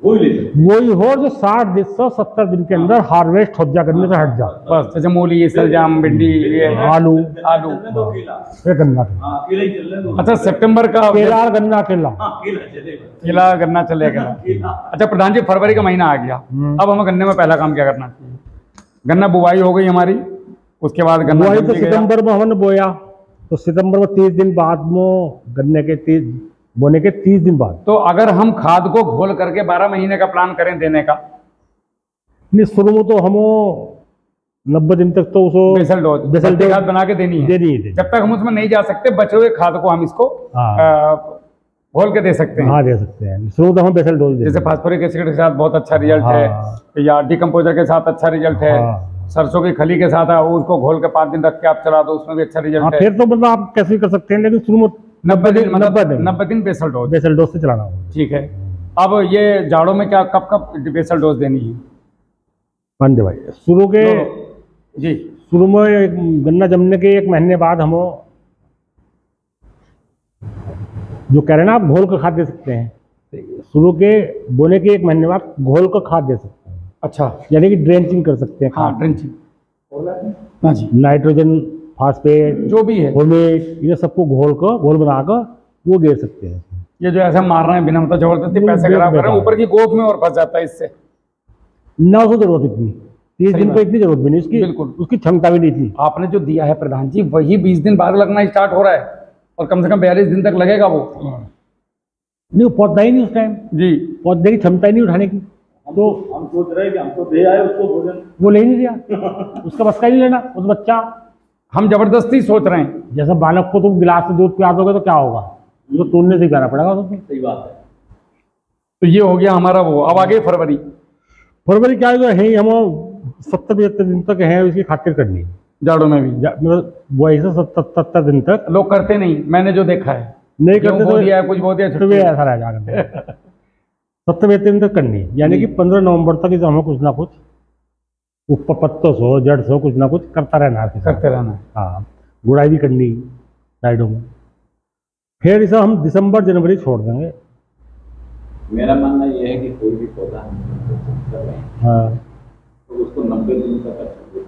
Speaker 4: वो ही ले सकते,
Speaker 2: वही हो जो 60-70 दिन के अंदर हार्वेस्ट हो जा, गन्ने से हट जा।
Speaker 1: बस जैसे मूली, सलजम, भिंडी,
Speaker 2: आलू,
Speaker 4: केला,
Speaker 2: गन्ना।
Speaker 4: केला ही चल रहा है।
Speaker 1: अच्छा, सितंबर का
Speaker 2: केला गन्ना, केला
Speaker 1: केला गन्ना चलेगा। अच्छा प्रधान जी, फरवरी का महीना आ गया, अब हमें गन्ने में पहला काम क्या करना चाहिए? गन्ना बुवाई हो गई हमारी, उसके बाद गन्ना
Speaker 2: बुवाई तो सितंबर में हमने बोया, तो सितंबर में 30 दिन बाद में गन्ने के बोने के 30 दिन बाद।
Speaker 1: तो अगर हम खाद को घोल करके 12 महीने का प्लान करें देने का,
Speaker 2: नहीं शुरू में तो हम 90 दिन तक तो उसको
Speaker 1: बेसल डोज खाद बना के देनी है। जब तक हम उसमें नहीं जा सकते, बचे हुए खाद को हम इसको घोल के दे सकते हैं।
Speaker 2: हाँ, दे सकते हैं। शुरू तो हम बेसल डोज,
Speaker 1: जैसे फास्फोरिक एसिड के साथ बहुत अच्छा रिजल्ट है, या डिकम्पोजर के साथ अच्छा रिजल्ट है, सरसों की खली के साथ उसको घोल के 5 दिन रख के आप चला दो, उसमें भी अच्छा रिजल्ट है।
Speaker 2: फिर तो मतलब आप कैसे कर सकते हैं, लेकिन शुरू में
Speaker 1: 90 दिन बेसल डोज
Speaker 2: से चलाना होगा।
Speaker 1: ठीक है। अब ये जाड़ों में क्या कब बेसल डोज देनी है?
Speaker 2: पांडे भाई, शुरू के
Speaker 1: जी,
Speaker 2: शुरू में गन्ना जमने के 1 महीने बाद हम जो कह रहे हैं ना, आप घोल कर खाद दे सकते हैं। शुरू के बोने के 1 महीने बाद घोल कर खाद दे सकते हैं।
Speaker 1: अच्छा,
Speaker 2: यानी कि ड्रेंचिंग कर सकते हैं।
Speaker 1: हाँ, ड्रेंचिंग, हाँ जी,
Speaker 2: नाइट्रोजन, फास्फेट,
Speaker 1: जो भी है,
Speaker 2: होमेट, ये सबको घोल बनाकर वो गिर सकते हैं।
Speaker 1: ये जो ऐसा मार रहे हैं बिना मतलब जबरदस्ती पैसे खराब कर रहे हैं, ऊपर की गोद में और फंस जाता है इससे।
Speaker 2: ना उसको जरूरत इतनी, 30 दिन को इतनी जरूरत भी नहीं उसकी,
Speaker 1: बिल्कुल
Speaker 2: उसकी क्षमता भी नहीं थी।
Speaker 1: आपने जो दिया है प्रधान जी, वही 20 दिन बाद लगना स्टार्ट हो रहा है और कम से कम 42 दिन तक लगेगा वो।
Speaker 2: नहीं, पौधा ही नहीं उस टाइम
Speaker 1: जी,
Speaker 2: पौधे की क्षमता ही नहीं उठाने की। तो
Speaker 4: हम सोच रहे हैं कि हमको दे आए उसको भोजन,
Speaker 2: वो ले नहीं दिया, उसका बस का ही नहीं लेना। उस बच्चा,
Speaker 1: हम जबरदस्ती सोच रहे हैं,
Speaker 2: जैसे बालक को तुम गिलास से दूध पिला दोगे तो क्या होगा, उसको तोड़ने से पिलाना पड़ेगा उसको।
Speaker 4: सही बात है।
Speaker 1: तो ये हो गया हमारा वो। अब आगे फरवरी।
Speaker 2: फरवरी क्या है, हम 70-75 दिन तक है इसकी खातिर करनी है,
Speaker 1: जाड़ों में भी।
Speaker 2: मतलब वो ऐसा 70 दिन तक
Speaker 1: लोग करते नहीं, मैंने जो देखा है।
Speaker 2: नहीं करते
Speaker 1: तो दिया कुछ बो दिया,
Speaker 2: तो भी ऐसा रह जाकर 70-75 दिन तक करनी है, यानी कि 15 नवंबर तक इसे हमें कुछ ना कुछ ऊपर पत्तों सो जड़ सो कुछ ना कुछ करता रहना है,
Speaker 1: करते रहना है।
Speaker 2: हाँ, गुड़ाई भी करनी साइडों में। फिर इसे हम दिसंबर जनवरी छोड़ देंगे।
Speaker 3: मेरा मानना यह है कि कोई भी पौधा कर रहे हैं,
Speaker 2: हाँ,
Speaker 3: तो उसको 90 दिन तक अच्छा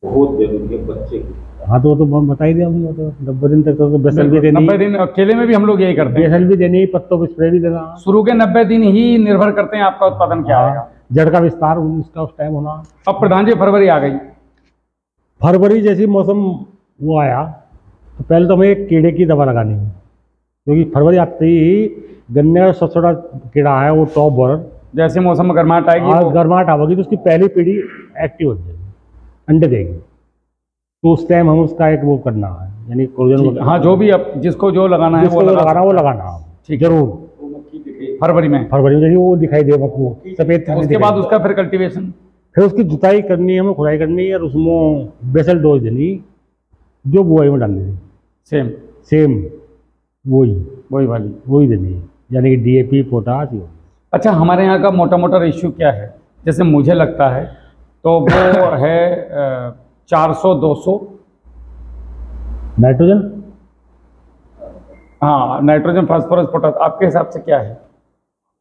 Speaker 3: बहुत जरूरी है बच्चे की।
Speaker 2: हाँ, तो वो तो बता ही दिया हमने, तो 90 दिन तक तो बेसल भी देनी,
Speaker 1: 90 दिन अकेले में भी हम लोग यही करते हैं,
Speaker 2: बेसल भी देनी, पत्तों पर स्प्रे भी देना।
Speaker 1: शुरू के 90 दिन ही निर्भर करते हैं आपका उत्पादन क्या आएगा,
Speaker 2: जड़ का विस्तार उसका उस टाइम होना।
Speaker 1: अब प्रधान जी फरवरी आ गई।
Speaker 2: फरवरी जैसी मौसम वो आया तो पहले तो हमें एक कीड़े की दवा लगानी है, क्योंकि फरवरी आते ही गन्ने का सबसे बड़ा कीड़ा है वो टॉप बोरर।
Speaker 1: जैसे मौसम में गर्माहट आएगी,
Speaker 2: गर्माहट आवेगी तो उसकी पहली पीढ़ी एक्टिव हो जाएगी, अंडे देगी, तो उस टाइम हम उसका एक वो करना है, यानी क्लोजन।
Speaker 1: हाँ, जो भी अब जिसको जो लगाना है वो
Speaker 2: लगाना
Speaker 1: ठीक
Speaker 2: जरूर
Speaker 1: फरवरी में।
Speaker 2: जैसे वो दिखाई दे आपको सफेद।
Speaker 1: उसके बाद उसका फिर कल्टीवेशन,
Speaker 2: फिर उसकी जुताई करनी है, हमें खुदाई करनी है और उसमें बेसल डोज देनी जो बुआई में डालनी है। सेम वही देनी है, यानी कि DAP पोटाश।
Speaker 1: अच्छा, हमारे यहाँ का मोटा मोटा रेशियो क्या है? जैसे मुझे लगता है तो वो है 400-200
Speaker 2: नाइट्रोजन।
Speaker 1: हाँ, नाइट्रोजन फास्फोरस पोटाश आपके हिसाब से क्या है?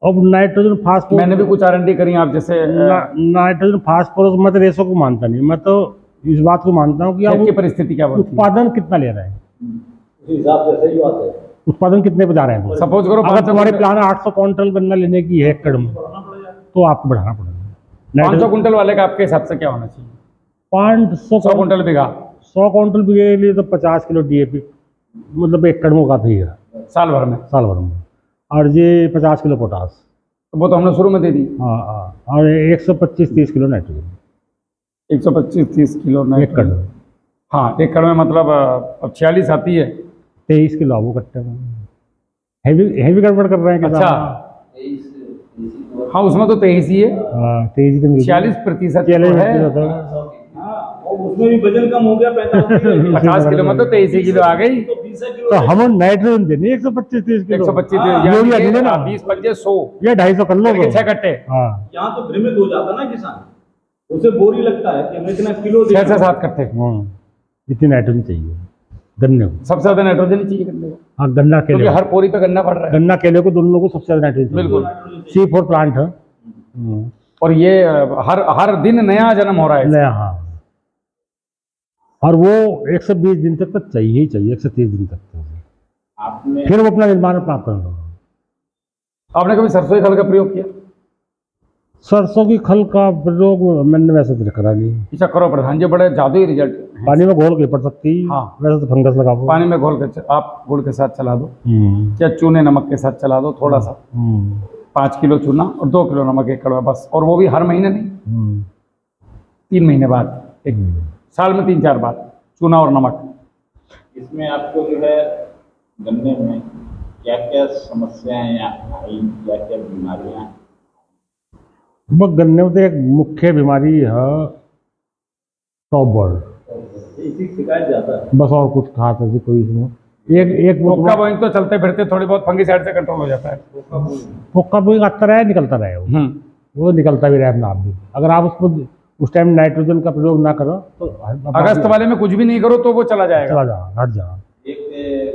Speaker 2: अब नाइट्रोजन फास्फोरस
Speaker 1: मैंने भी कुछ R&D करी आप जैसे
Speaker 2: नाइट्रोजन फास्फोरस मैं तो रेशो को मानता नहीं, मैं तो इस बात को मानता हूँ कि
Speaker 1: आपकी परिस्थिति क्या बोलती है,
Speaker 2: उत्पादन कितना ले रहे हैं,
Speaker 4: उस हिसाब से सही बात है।
Speaker 2: उत्पादन कितने पे जा रहे हैं।
Speaker 1: सपोज करो
Speaker 2: अगर तुम्हारे प्लान 800 क्विंटल गन्ना लेने की है एकड़ में, तो आपको बढ़ाना पड़ेगा।
Speaker 1: 500 कुंटल वाले का आपके हिसाब से क्या होना चाहिए?
Speaker 2: 500
Speaker 1: कुंटल बीघा।
Speaker 2: 100 क्विंटल बीघे के लिए तो 50 किलो DAP मतलब एकड़ में काफी है
Speaker 1: साल भर में,
Speaker 2: और ये 50 किलो पोटाश,
Speaker 1: तो वो तो हमने शुरू में दे दी।
Speaker 2: हाँ, और 125-30 किलो नाइट्रोजन।
Speaker 1: 125-30 किलो
Speaker 2: एकड़।
Speaker 1: हाँ, एकड़ में मतलब अब 46 आती है।
Speaker 2: 23 किलो वो कट्टे में हैवी गड़बड़ कर रहे हैं।
Speaker 1: अच्छा, हाँ, उसमें तो 23 ही है।
Speaker 2: 23
Speaker 1: 46% है।
Speaker 4: उसमें भी वजन कम हो गया,
Speaker 1: 50 किलो में तो 23 किलो आ गई।
Speaker 2: तो हम नाइट्रोजन देने 125-30 किलो,
Speaker 1: 125 20-25-100
Speaker 2: या 250 कर लो
Speaker 1: 6 कट्टे।
Speaker 4: यहाँ तो भ्रमित हो जाता ना किसान, उसे बोरी लगता है कि हमें इतना किलो
Speaker 1: 6 से 7 कट्टे।
Speaker 2: इतनी नाइट्रोजन चाहिए गन्ने को,
Speaker 1: सबसे ज्यादा नाइट्रोजन ही चाहिए गन्ने को।
Speaker 2: हाँ, गन्ना केले,
Speaker 1: क्योंकि हर पोरी पे गन्ना पड़ रहा है।
Speaker 2: गन्ना केले को दोनों को सबसे ज्यादा नाइट्रोजन।
Speaker 1: बिल्कुल,
Speaker 2: C4 प्लांट है
Speaker 1: और ये हर दिन नया जन्म हो रहा है
Speaker 2: नया। हाँ, और वो 120 दिन तक चाहिए ही चाहिए, 130 दिन तक
Speaker 3: आपने
Speaker 2: फिर वो अपना निर्माण प्राप्त करना।
Speaker 1: आपने कभी सरसों की खल का प्रयोग किया?
Speaker 2: सरसों की खल का प्रयोग मैंने वैसे तो करा नहीं।
Speaker 1: अच्छा करो प्रधान जी, बड़े जादुई रिजल्ट।
Speaker 2: पानी में घोल के पड़ सकती।
Speaker 1: हाँ,
Speaker 2: वैसे तो फंगस लगा दो,
Speaker 1: पानी में घोल के आप गुड़ के साथ चला दो या चूने नमक के साथ चला दो थोड़ा सा। 5 किलो चूना और 2 किलो नमक एकड़ में बस। और वो भी हर महीने नहीं, 3 महीने बाद, एक साल में 3-4 बार चूना और नमक।
Speaker 3: इसमें आपको जो है गन्ने में क्या क्या समस्याएं या क्या क्या बीमारियां?
Speaker 2: गन्ने में तो एक मुख्य बीमारी है टॉप बोरर,
Speaker 4: इसी शिकायत जाता है
Speaker 2: बस, और कुछ खास ऐसी कोई इसमें एक
Speaker 1: पोक्का बोइंग तो चलते फिरते थोड़ी बहुत फंगिसाइड से कंट्रोल हो जाता है।
Speaker 2: पोक्का बोइंग आता रहे, निकलता रहे, वो निकलता भी रहे अपना आप भी। अगर आप उसको उस टाइम नाइट्रोजन का प्रयोग ना करो तो
Speaker 1: अगस्त वाले में कुछ भी नहीं करो तो वो चला जाएगा,
Speaker 2: हट जा।
Speaker 3: एक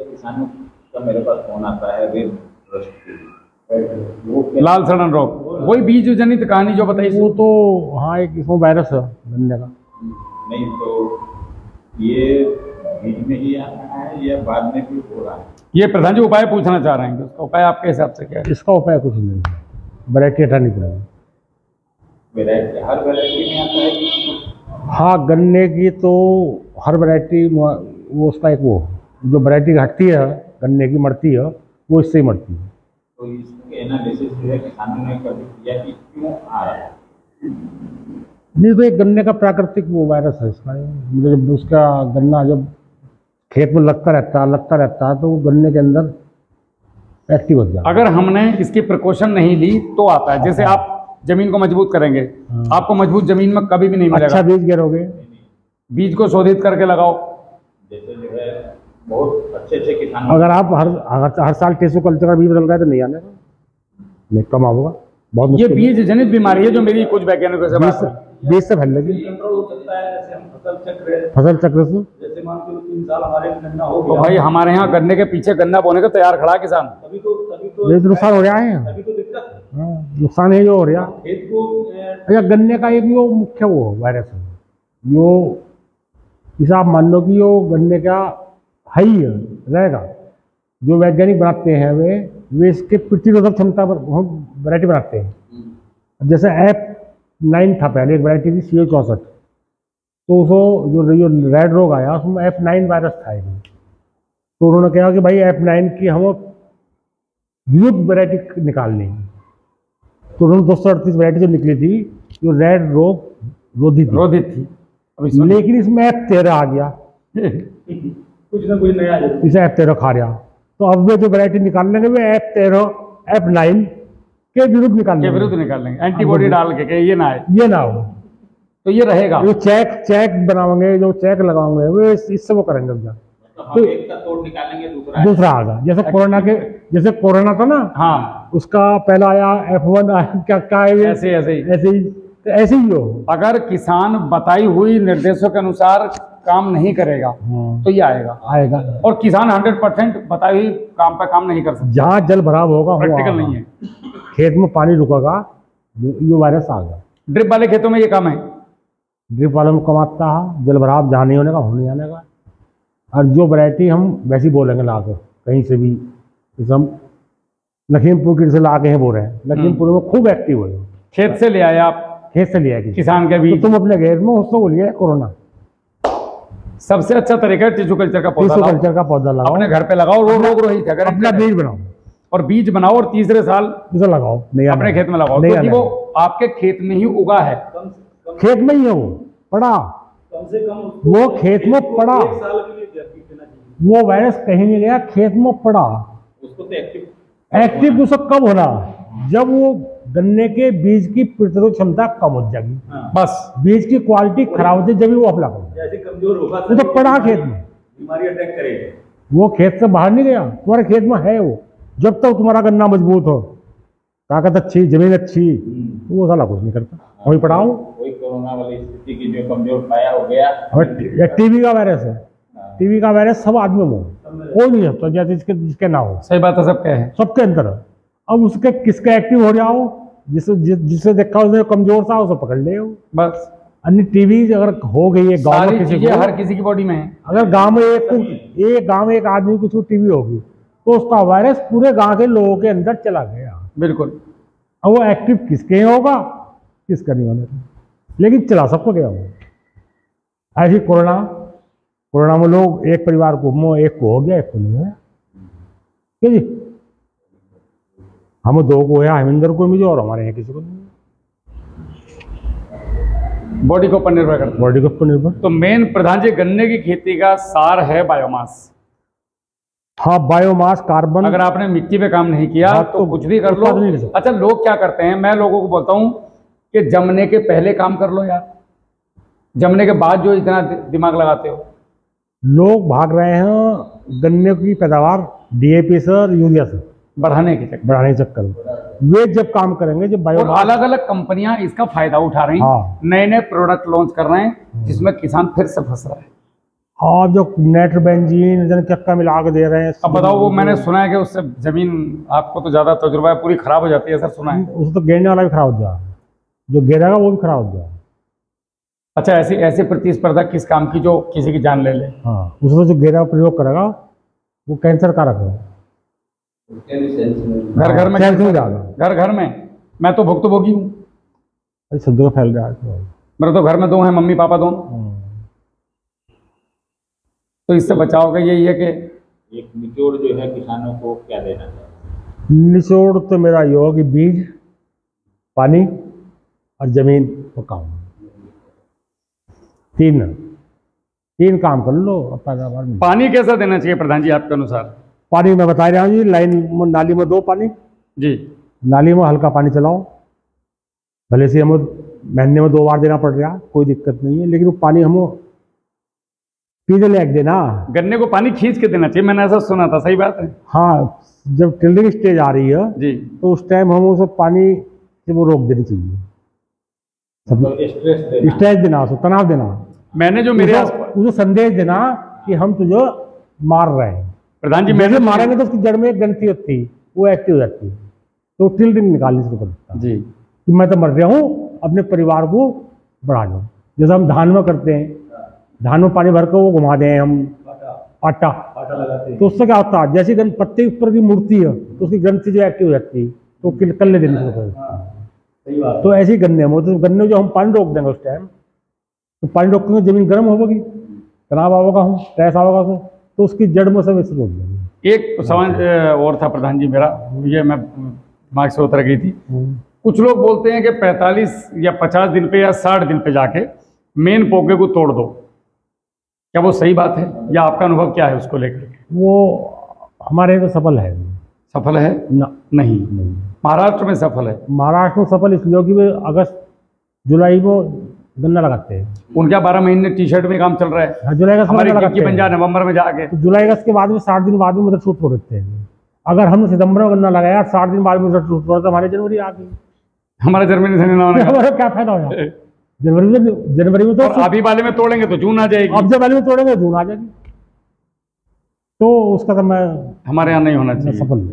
Speaker 3: किसानों का मेरे पास फोन आता है रेड रस्ट,
Speaker 1: लाल सड़न रोग, वही बीज जनित कहानी जो बताई।
Speaker 2: वो तो हाँ, एक इसमें वायरस है गन्ने का।
Speaker 3: नहीं तो ये बीज में ही आता है या बाद में भी हो रहा है?
Speaker 1: ये प्रधान जी उपाय पूछना चाह रहे हैं, उसका उपाय आपके हिसाब से क्या है?
Speaker 2: इसका उपाय कुछ नहीं है, वैरायटी हटानी पड़ेगी।
Speaker 3: वैरायटी हर वैरायटी में आता है कि?
Speaker 2: हाँ, गन्ने की तो हर वैरायटी वो उसका एक वो जो वैरायटी हटती है गन्ने की मरती है, वो इससे ही मरती है।
Speaker 3: तो इसके एनालिसिस जो है किसानों ने कभी किया कि क्यों आ रहा है?
Speaker 2: नहीं, तो एक गन्ने का प्राकृतिक वो वायरस है इसका। जब उसका गन्ना जब खेत में लगता रहता है तो वो गन्ने के अंदर एक्टिव हो जाएगा।
Speaker 1: अगर हमने इसकी प्रिकॉशन नहीं ली तो आता है। जैसे आप जमीन को मजबूत करेंगे, आपको मजबूत जमीन में कभी भी नहीं मिलेगा।
Speaker 2: अच्छा बीज गिरोगे,
Speaker 1: बीज को शोधित करके लगाओ।
Speaker 3: जैसे जो है बहुत अच्छे किसान,
Speaker 2: अगर आप हर साल टिश्यू कल्चर का बीज बदल रहा है तो नहीं आने का, नहीं कम होगा बहुत।
Speaker 1: ये बीज जनित बीमारी है जो मेरी कुछ वैज्ञानिकों से बात है।
Speaker 2: बीज से फैल लगी
Speaker 4: कंट्रोल हो सकता है। जैसे हम
Speaker 2: फसल चक्र से,
Speaker 4: जैसे मान के 3 साल हमारे गन्ना हो
Speaker 1: तो
Speaker 4: गया,
Speaker 1: भाई हमारे यहाँ गन्ने के पीछे गन्ना बोने का तैयार खड़ा है किसान।
Speaker 4: अभी तो
Speaker 2: ये तो नुकसान हो रहा है।
Speaker 4: अभी तो दिक्कत है।
Speaker 2: नुकसान है जो हो रहा।
Speaker 4: खेत को
Speaker 2: अच्छा गन्ने का एक वो मुख्य वो वायरस है, जो इसे आप मान लो कि वो गन्ने का है ही रहेगा। जो वैज्ञानिक बनाते हैं वे इसके प्रतिरोधक क्षमता पर वैरायटी बनाते हैं। जैसे F9 था पहले, एक वैरायटी थी CO64, तो उसको जो रेड रोग आया उसमें F9 वायरस था एक। तो उन्होंने कहा कि भाई F9 की हम युद्ध वैरायटी निकालनी है। तो उन्होंने 238 वैरायटी जो निकली थी जो रेड रोग रोधित थी। लेकिन इसमें F13 आ गया
Speaker 4: कुछ ना कुछ नया है।
Speaker 2: इसे F13 खा रहा। तो अब वे जो वैरायटी निकाल लेंगे वे F13 F9 के विरुद्ध
Speaker 1: निकालेंगे एंटीबॉडी डाल के ये ना हो तो ये रहेगा।
Speaker 2: जो चेक बनाओगे, जो चेक लगाओगे वे इससे वो करेंगे।
Speaker 3: तो एक का तोड़ निकालेंगे,
Speaker 2: दूसरा आगा। जैसे कोरोना था ना,
Speaker 1: हाँ
Speaker 2: उसका पहला आया F1 आया, क्या ऐसे ही हो।
Speaker 1: अगर किसान बताई हुई निर्देशों के अनुसार काम नहीं करेगा तो ये आएगा। और किसान 100% बताई हुई काम पे काम नहीं कर सकता।
Speaker 2: जहाँ जल भराव होगा
Speaker 1: प्रैक्टिकल नहीं है।
Speaker 2: खेत में पानी रुकेगा, ये वायरस आ गया।
Speaker 1: ड्रिप वाले खेतों में ये कम है।
Speaker 2: ड्रिप वालों में कम आता है, जल भराव जहाँ नहीं होने का होने जाने का। और जो वैरायटी हम वैसी बोलेंगे ला कर कहीं से भी, जैसे हम लखीमपुर की से ला के बोल रहे हैं, लखीमपुर में खूब एक्टिव है।
Speaker 1: खेत से ले आए आप,
Speaker 2: खेत से लिया
Speaker 1: किसान के भी,
Speaker 2: तो तुम अपने खेत में उसको बोलिए कोरोना।
Speaker 1: सबसे अच्छा तरीका है टिश्यू कल्चर का पौधा
Speaker 2: लगाओ,
Speaker 1: अपने घर पे लगाओ। रोग रहित है,
Speaker 2: अपना बीज बनाओ
Speaker 1: और बीज बनाओ और तीसरे साल
Speaker 2: उसे लगाओ, नहीं
Speaker 1: अपने खेत में लगाओ, क्योंकि वो आपके खेत में ही उगा है।
Speaker 2: खेत में ही है वो पड़ा,
Speaker 4: कम से कम
Speaker 2: वो खेत में पड़ा,
Speaker 4: 1 साल के लिए देना चाहिए।
Speaker 2: वो वायरस कहीं नहीं गया, खेत में पड़ा।
Speaker 3: उसको तो
Speaker 2: एक्टिव उसको कब होना, जब वो गन्ने के बीज की प्रतिरोधक क्षमता कम हो जाएगी। बस बीज की क्वालिटी खराब होती है जब वो अपना
Speaker 4: जैसे कमजोर होगा
Speaker 2: वो तो पड़ा खेत में,
Speaker 4: बीमारी अटैक करेगी।
Speaker 2: वो खेत से बाहर नहीं गया, तुम्हारे खेत में है वो। जब तक तुम्हारा गन्ना मजबूत हो, ताकत अच्छी, जमीन अच्छी, वो साला कुछ नहीं करता, वही पड़ा हो।
Speaker 3: वही कोरोना वाली स्थिति की जो कमजोर पाया हो गया।
Speaker 2: और टीबी का वायरस है, टीबी का वायरस सब आदमी में कोई नहीं सकता जैसे जिसके ना हो।
Speaker 1: सही बात है, सबके है,
Speaker 2: सबके अंदर। अब उसके किसका एक्टिव हो रहा हो, जिससे देखा उसने कमजोर था उसे पकड़ ले हो बस। अन्य टीबी अगर हो गई है गाँव में, किसी
Speaker 1: हर किसी की बॉडी में है।
Speaker 2: अगर गाँव में एक आदमी को टीबी होगी तो उसका वायरस पूरे गांव के लोगों के अंदर चला गया।
Speaker 1: बिल्कुल।
Speaker 2: अब वो एक्टिव किसके होगा, किसका नहीं होने, लेकिन चला सबको गया वो। ऐसी कोरोना में लोग एक परिवार को, एक को हो गया, एक को नहीं है। क्या जी, हम 2 को है, हमिंदर को मिले और हमारे यहाँ किसी को नहीं।
Speaker 1: बॉडी के ऊपर निर्भर करता है,
Speaker 2: बॉडी के ऊपर निर्भर।
Speaker 1: तो मेन प्रधान जी गन्ने की खेती का सार है बायोमास।
Speaker 2: हाँ, बायोमास, कार्बन।
Speaker 1: अगर आपने मिट्टी पे काम नहीं किया तो कुछ भी कर लो। अच्छा, लोग क्या करते हैं, मैं लोगों को बोलता हूँ कि जमने के पहले काम कर लो यार, जमने के बाद जो इतना दिमाग लगाते हो। लोग
Speaker 2: भाग रहे हैं गन्ने की पैदावार DAP से और यूरिया से
Speaker 1: बढ़ाने के
Speaker 2: चक्कर में। वे जब काम करेंगे, जब बायोमास, अलग अलग कंपनियां इसका फायदा उठा रही हैं, नए नए प्रोडक्ट लॉन्च कर रहे हैं, जिसमें किसान फिर से फंस रहा है। हाँ, जो नाइट्रोबेंजीन क्या मिला के दे रहे हैं।
Speaker 1: अब बताओ, वो मैंने सुना है कि उससे जमीन, आपको तो ज्यादा तजुर्बा है, पूरी खराब हो जाती है, सर सुना है।
Speaker 2: उससे तो गिरने वाला भी खराब हो जाएगा, जो गिरेगा वो भी खराब हो जाएगा।
Speaker 1: अच्छा, ऐसी प्रतिस्पर्धा किस काम की जो किसी की जान ले ले।
Speaker 2: हाँ, उसमें जो गिरेगा प्रयोग करेगा वो कैंसर कारक है।
Speaker 1: घर घर में मैं तो भुक्तभोगी हूँ।
Speaker 2: अरे सब जगह फैल रहा है।
Speaker 1: मेरे तो घर में 2 हैं, मम्मी पापा दोनों। तो इससे बचाव का यही है कि
Speaker 3: एक निचोड़ जो है किसानों को क्या देना चाहिए।
Speaker 2: निचोड़ तो मेरा ये हो कि बीज, पानी और जमीन को काम, 3 काम कर लो पैदावार में।
Speaker 1: पानी कैसा देना चाहिए प्रधान जी आपके अनुसार?
Speaker 2: पानी मैं बता रहा हूँ जी, लाइन में नाली में दो पानी
Speaker 1: जी,
Speaker 2: नाली में हल्का पानी चलाओ, भले से हमें महीने में 2 बार देना पड़ रहा, कोई दिक्कत नहीं है, लेकिन वो पानी हमें पीने लायक देना।
Speaker 1: गन्ने को पानी खींच के देना चाहिए, मैंने ऐसा सुना था, सही बात है?
Speaker 2: हाँ, जब टिल्डिंग स्टेज आ रही है
Speaker 1: जी,
Speaker 2: तो उस टाइम हम उसे पानी से वो रोक देनी चाहिए, स्ट्रेस देना, उसको तनाव देना।
Speaker 1: मैंने जो मेरे
Speaker 2: उसे संदेश देना कि हम तुझे मार रहे हैं।
Speaker 1: प्रधान जी,
Speaker 2: मैंने मारेंगे तो उसकी जड़ में एक ग्रंथि होती है, वो एक्टिव हो जाती है, तो टिल्डिंग निकालने से पड़ता है
Speaker 1: जी
Speaker 2: कि मैं तो मर रहा हूँ, अपने परिवार को बढ़ा लो। जैसे हम धान में करते हैं, धान में पानी भर कर वो घुमा दें हम आटा लगाते हैं, तो उससे क्या होता है, जैसे पत्ते ऊपर की मूर्ति है तो उसकी ग्रंथि जो एक्टिव हो जाती है, तो कल्ले देने से। तो ऐसे ही गन्ने में, तो गन्ने जो हम पानी रोक देंगे उस टाइम, तो पानी रोकेंगे, जमीन गर्म होगी, तनाव आओगा, हम स्ट्रेस आओगा, तो उसकी जड़ में सब ऐसे रोक देंगे।
Speaker 1: एक सवाल और था प्रधान जी मेरा, ये मैं दिमाग से उतर गई थी। कुछ लोग बोलते हैं कि 45 या 50 दिन पे या 60 दिन पे जाके मेन पोके को तोड़ दो, क्या वो सही बात है, या आपका अनुभव क्या है उसको लेकर के?
Speaker 2: वो हमारे तो सफल है।
Speaker 1: सफल है
Speaker 2: ना?
Speaker 1: नहीं, महाराष्ट्र में सफल है।
Speaker 2: महाराष्ट्र में सफल इसलिए कि वे अगस्त जुलाई में गन्ना लगाते हैं।
Speaker 1: उनका 12 महीने टी शर्ट में काम चल रहा है।
Speaker 2: जुलाई अगस्त
Speaker 1: हमारे
Speaker 2: लगाते हैं,
Speaker 1: पंजाब नवंबर में जाके,
Speaker 2: तो जुलाई अगस्त के बाद में 60 दिन बाद में मतलब छूट छोड़ देते हैं। अगर हमने सितंबर में गन्ना लगाया, 60 दिन बाद में छूट छोड़ा, तो हमारे जनवरी आ गई,
Speaker 1: हमारे जनवरी से
Speaker 2: हमारा क्या फायदा होगा? जनवरी में तो
Speaker 1: अभी वाले में तोड़ेंगे तो जून आ जाएगी,
Speaker 2: अब जब वाले में तोड़ेंगे जून आ जाएगी, तो उसका तो मैं
Speaker 1: हमारे यहाँ नहीं होना चाहिए।
Speaker 2: सफल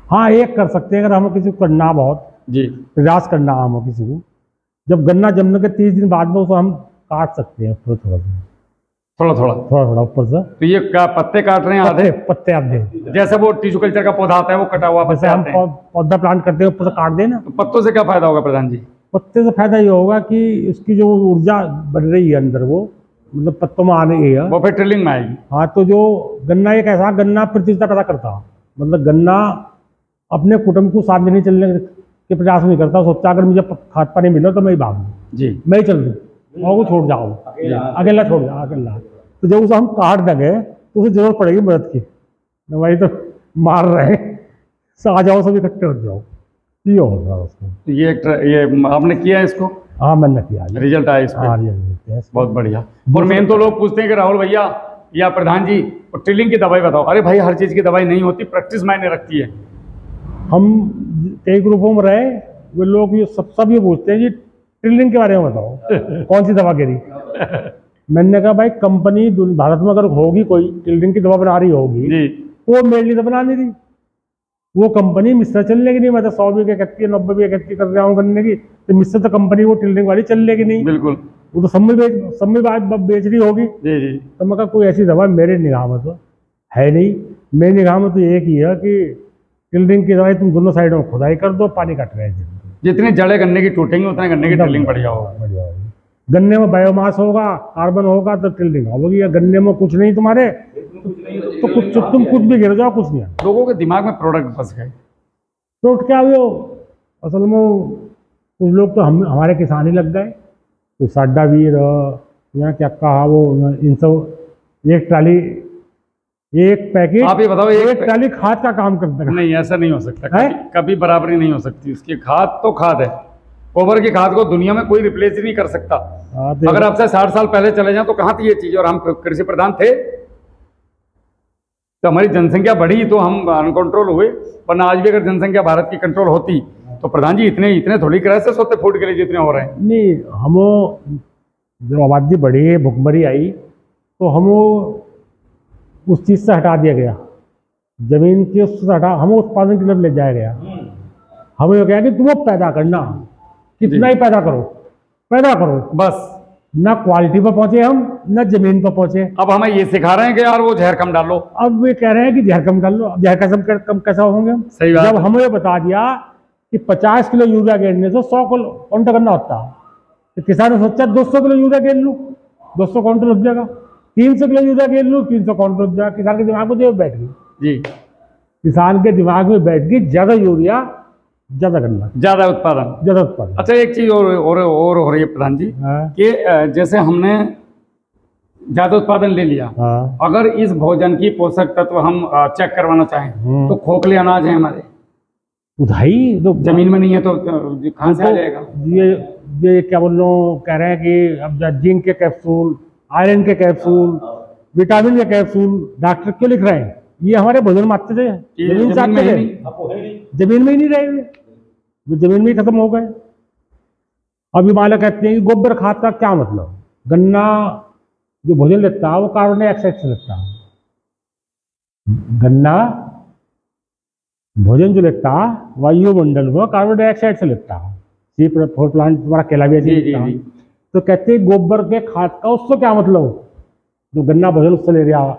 Speaker 2: हाँ, एक कर सकते हैं, अगर हमें किसी को करना बहुत
Speaker 1: जी,
Speaker 2: प्रयास करना हमें किसी को, जब गन्ना जमने के 30 दिन बाद में उसको हम काट सकते हैं थोड़ा थोड़ा ऊपर से।
Speaker 1: तो ये क्या पत्ते काट रहे हैं? आधे
Speaker 2: पत्ते आधे,
Speaker 1: जैसे वो टिश्यू कल्चर का पौधा आता है, वो कटा हुआ
Speaker 2: जैसे हम पौधा प्लांट करते हैं ऊपर से काट देना।
Speaker 1: तो पत्तों से क्या फायदा होगा प्रधान जी?
Speaker 2: पत्ते से फायदा ये होगा कि इसकी जो ऊर्जा बन रही है अंदर, वो मतलब पत्तों में आने की है,
Speaker 1: वो फिर ट्रिलिंग में आएगी।
Speaker 2: हाँ, तो जो गन्ना एक ऐसा गन्ना प्रतिष्ठा पैदा करता, मतलब गन्ना अपने कुटुंब को साथ लेने चलने के प्रयास नहीं करता, सोचता अगर मुझे खाद पानी मिला तो मैं ही भाग
Speaker 1: जी,
Speaker 2: मैं ही चल दूँ और वो छोड़ जाओ, अकेला छोड़ जाओ, अकेला। तो जब उसे हम काट देंगे तो उसे जरूरत पड़ेगी मदद की, भाई तो मार रहे आ जाओ, सब इकट्ठे हो जाओ, ये होगा उसको।
Speaker 1: ये आपने किया इसको?
Speaker 2: हाँ, मैंने किया,
Speaker 1: रिजल्ट आया इसका? बहुत बढ़िया। और मेन तो लोग पूछते हैं कि राहुल भैया या प्रधान जी ट्रिलिंग की दवाई बताओ। अरे भाई, हर चीज़ की दवाई नहीं होती, प्रैक्टिस मायने रखती है।
Speaker 2: हम कई ग्रुपों में रहे, वे लोग ये सब ये पूछते हैं जी ट्रिलिंग के बारे में बताओ कौन सी दवा गिरी। मैंने कहा भाई, कंपनी भारत में अगर होगी कोई ट्रिलिंग की दवा बना रही होगी
Speaker 1: जी,
Speaker 2: तो वो मेरे लिए तो बना नहीं रही, वो कंपनी मिस्र चलने नहीं। मैं तो 100 बीघे खेती 90 बीघे खेती कर रहा हूँ गन्ने की, तो मिस्र तो कंपनी वो ट्रिलिंग वाली चल लेगी नहीं,
Speaker 1: बिल्कुल,
Speaker 2: वो तो सब में बेच रही होगी।
Speaker 1: जी जी।
Speaker 2: तो मैं कहा कोई ऐसी दवा मेरे निगाह में तो है नहीं, मेरी निगाह में तो एक ही है कि ट्रिलिंग की दवाई तुम दोनों साइडों में खुदाई कर दो, पानी कट रहे हैं,
Speaker 1: जितनी जड़ें गन्ने की टूटेंगे उतने गन्ने की ट्रिलिंग बढ़िया होगा।
Speaker 2: गन्ने में बायोमास होगा, कार्बन होगा तो ट्रिलिंग होगी, या गन्ने में कुछ नहीं तुम्हारे तो तुम कुछ भी गिर जाओ, कुछ नहीं।
Speaker 1: लोगों के दिमाग में प्रोडक्ट फंस गए।
Speaker 2: प्रोडक्ट क्या हुआ असल में, कुछ लोग तो हमारे किसान ही लग गए, तो साड्डा वीर यहाँ क्या कहा वो, इन सब एक ट्राली एक पैकेट,
Speaker 1: आप ये बताओ,
Speaker 2: एक ट्राली खाद का काम करते हैं।
Speaker 1: नहीं, ऐसा नहीं हो सकता, कभी बराबरी नहीं हो सकती। उसकी खाद तो खाद है, गोबर की खाद को दुनिया में कोई रिप्लेस ही नहीं कर सकता। अगर आपसे 60 साल पहले चले जाएं तो कहाँ थी ये चीज, और हम कृषि प्रधान थे तो हमारी जनसंख्या बढ़ी तो हम अनकंट्रोल हुए, वरना आज भी अगर जनसंख्या भारत की कंट्रोल होती तो प्रधान जी इतने थोड़ी क्राइसिस होते फूड के लिए जितने हो रहे हैं।
Speaker 2: नहीं, हम जब आबादी बढ़ी, भुखमरी आई, तो हम उस चीज़ से हटा दिया गया, जमीन की उससे हटा, हमें उत्पादन की तरफ ले जाया गया। हमें ये कहा कि तुम पैदा करना, कितना ही पैदा करो
Speaker 1: बस,
Speaker 2: ना क्वालिटी पर पहुंचे हम, ना जमीन पर पहुंचे।
Speaker 1: अब हमें ये सिखा रहे हैं कि यार वो जहर कम डालो।
Speaker 2: अब वे कह रहे हैं कि जहर कम डालो, जहर कम कैसा होंगे हम?
Speaker 1: सही बात।
Speaker 2: जब हमें ये बता दिया कि 50 किलो यूरिया गिरने से 100 काउंटर करना होता है, तो किसान ने सोचा 200 किलो यूरिया गिर लूँ, 200 काउंटर हो जाएगा, 300 किलो यूरिया गिर लूँ, 300 काउंटर हो जाएगा। किसान के दिमाग में बैठ गई
Speaker 1: जी,
Speaker 2: किसान के दिमाग में बैठ गई ज्यादा यूरिया ज्यादा गन्ना,
Speaker 1: ज्यादा उत्पादन। अच्छा, एक चीज और हो रही है प्रधान जी कि जैसे हमने ज्यादा उत्पादन ले लिया। अगर इस भोजन की पोषक तत्व हम चेक करवाना चाहें तो खोखले अनाज है हमारे
Speaker 2: उधाई तो
Speaker 1: जमीन में नहीं है तो कहाँ से आ जाएगा?
Speaker 2: ये क्या बोल रहा हूँ, कह रहे हैं कि अब जिंक के कैप्सूल, आयरन के कैप्सूल, विटामिन के कैप्सूल डॉक्टर क्यों लिख रहे हैं? ये हमारे भोजन में आते थे, जमीन से आते थे, जमीन में ही नहीं रहे, जमीन में ही खत्म हो गए। अभी माला कहते हैं कि गोबर खाद का क्या मतलब? गन्ना जो भोजन लेता है वो कार्बन डाइऑक्साइड से लेता है। गन्ना भोजन जो लेता है वायुमंडल में कार्बन डाइऑक्साइड से लेता है। सी फोर प्लांट तुम्हारा केला भी लेता है। तो कहते हैं गोबर के खाद का उससे क्या मतलब? जो गन्ना भोजन उससे ले रहा,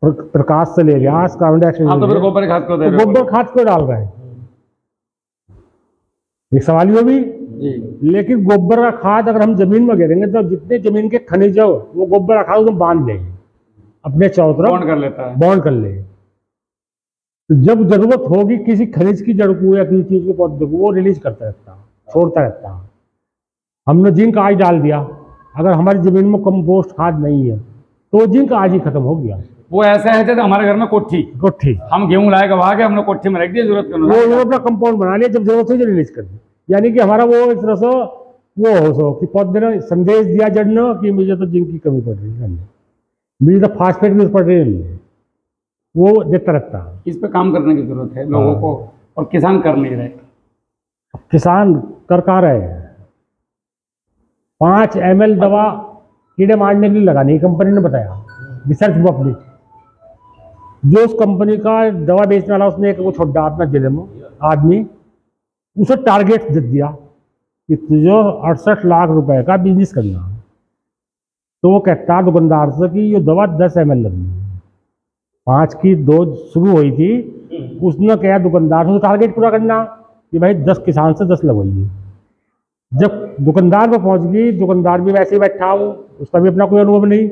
Speaker 2: प्रकाश से ले रहा, कार्बन डाइऑक्साइड,
Speaker 1: तो फिर गोबर खाद को दे रहे हो?
Speaker 2: गोबर खाद को डाल रहे हैं, एक सवाल ये भी। लेकिन गोबर का खाद अगर हम जमीन में गिरेंगे तो जितने जमीन के खनिज हो वो गोबर का खाद बांध लेंगे अपने चारों तरफ,
Speaker 1: बॉन्ड कर लेता है,
Speaker 2: बॉन्ड कर ले। तो जब जरूरत होगी किसी खनिज की जड़ को या किसी चीज को पौधे को, वो रिलीज करता रहता है, छोड़ता रहता है। हमने जिंक आज डाल दिया, अगर हमारी जमीन में कंपोस्ट खाद नहीं है तो जिंक आज ही खत्म हो गया।
Speaker 1: वो ऐसा है जैसे हमारे घर में कोठी हम गेहूं लाए गवा के हमने कोठी में रख दिया, जरूरत
Speaker 2: वो अपना कंपाउंड बना लिया, जब जरूरत हुई रिलीज कर दी। यानी कि हमारा वो इस तरह से वो हो सो कि पौधे ने संदेश दिया जड़ ने कि मुझे तो जिंक की कमी पड़ रही है, मुझे तो फास्फेट की पड़ रही है, वो देता रहता है।
Speaker 1: इस पे काम करने की जरूरत है लोगों को, और किसान कर नहीं रहे।
Speaker 2: किसान कर कहाँ रहे हैं? 5 ml दवा कीड़े मारने के लिए लगानी, कंपनी ने बताया, रिसर्च बुक अपनी। जो उस कंपनी का दवा बेचने वाला उसने एक वो छोटा अपना जिले में आदमी, उसे टारगेट दे दिया कि तुझे 68 लाख रुपए का बिजनेस करना है। तो वो कहता दुकानदार से कि ये दवा 10 ml लगनी है। 5 की डोज शुरू हुई थी, उसने कहा दुकानदार से टारगेट पूरा करना कि भाई 10 किसान से 10 लगवाइए। जब दुकानदार पे पहुंच गई, दुकानदार भी वैसे ही बैठा हो, उसका भी अपना कोई अनुभव नहीं,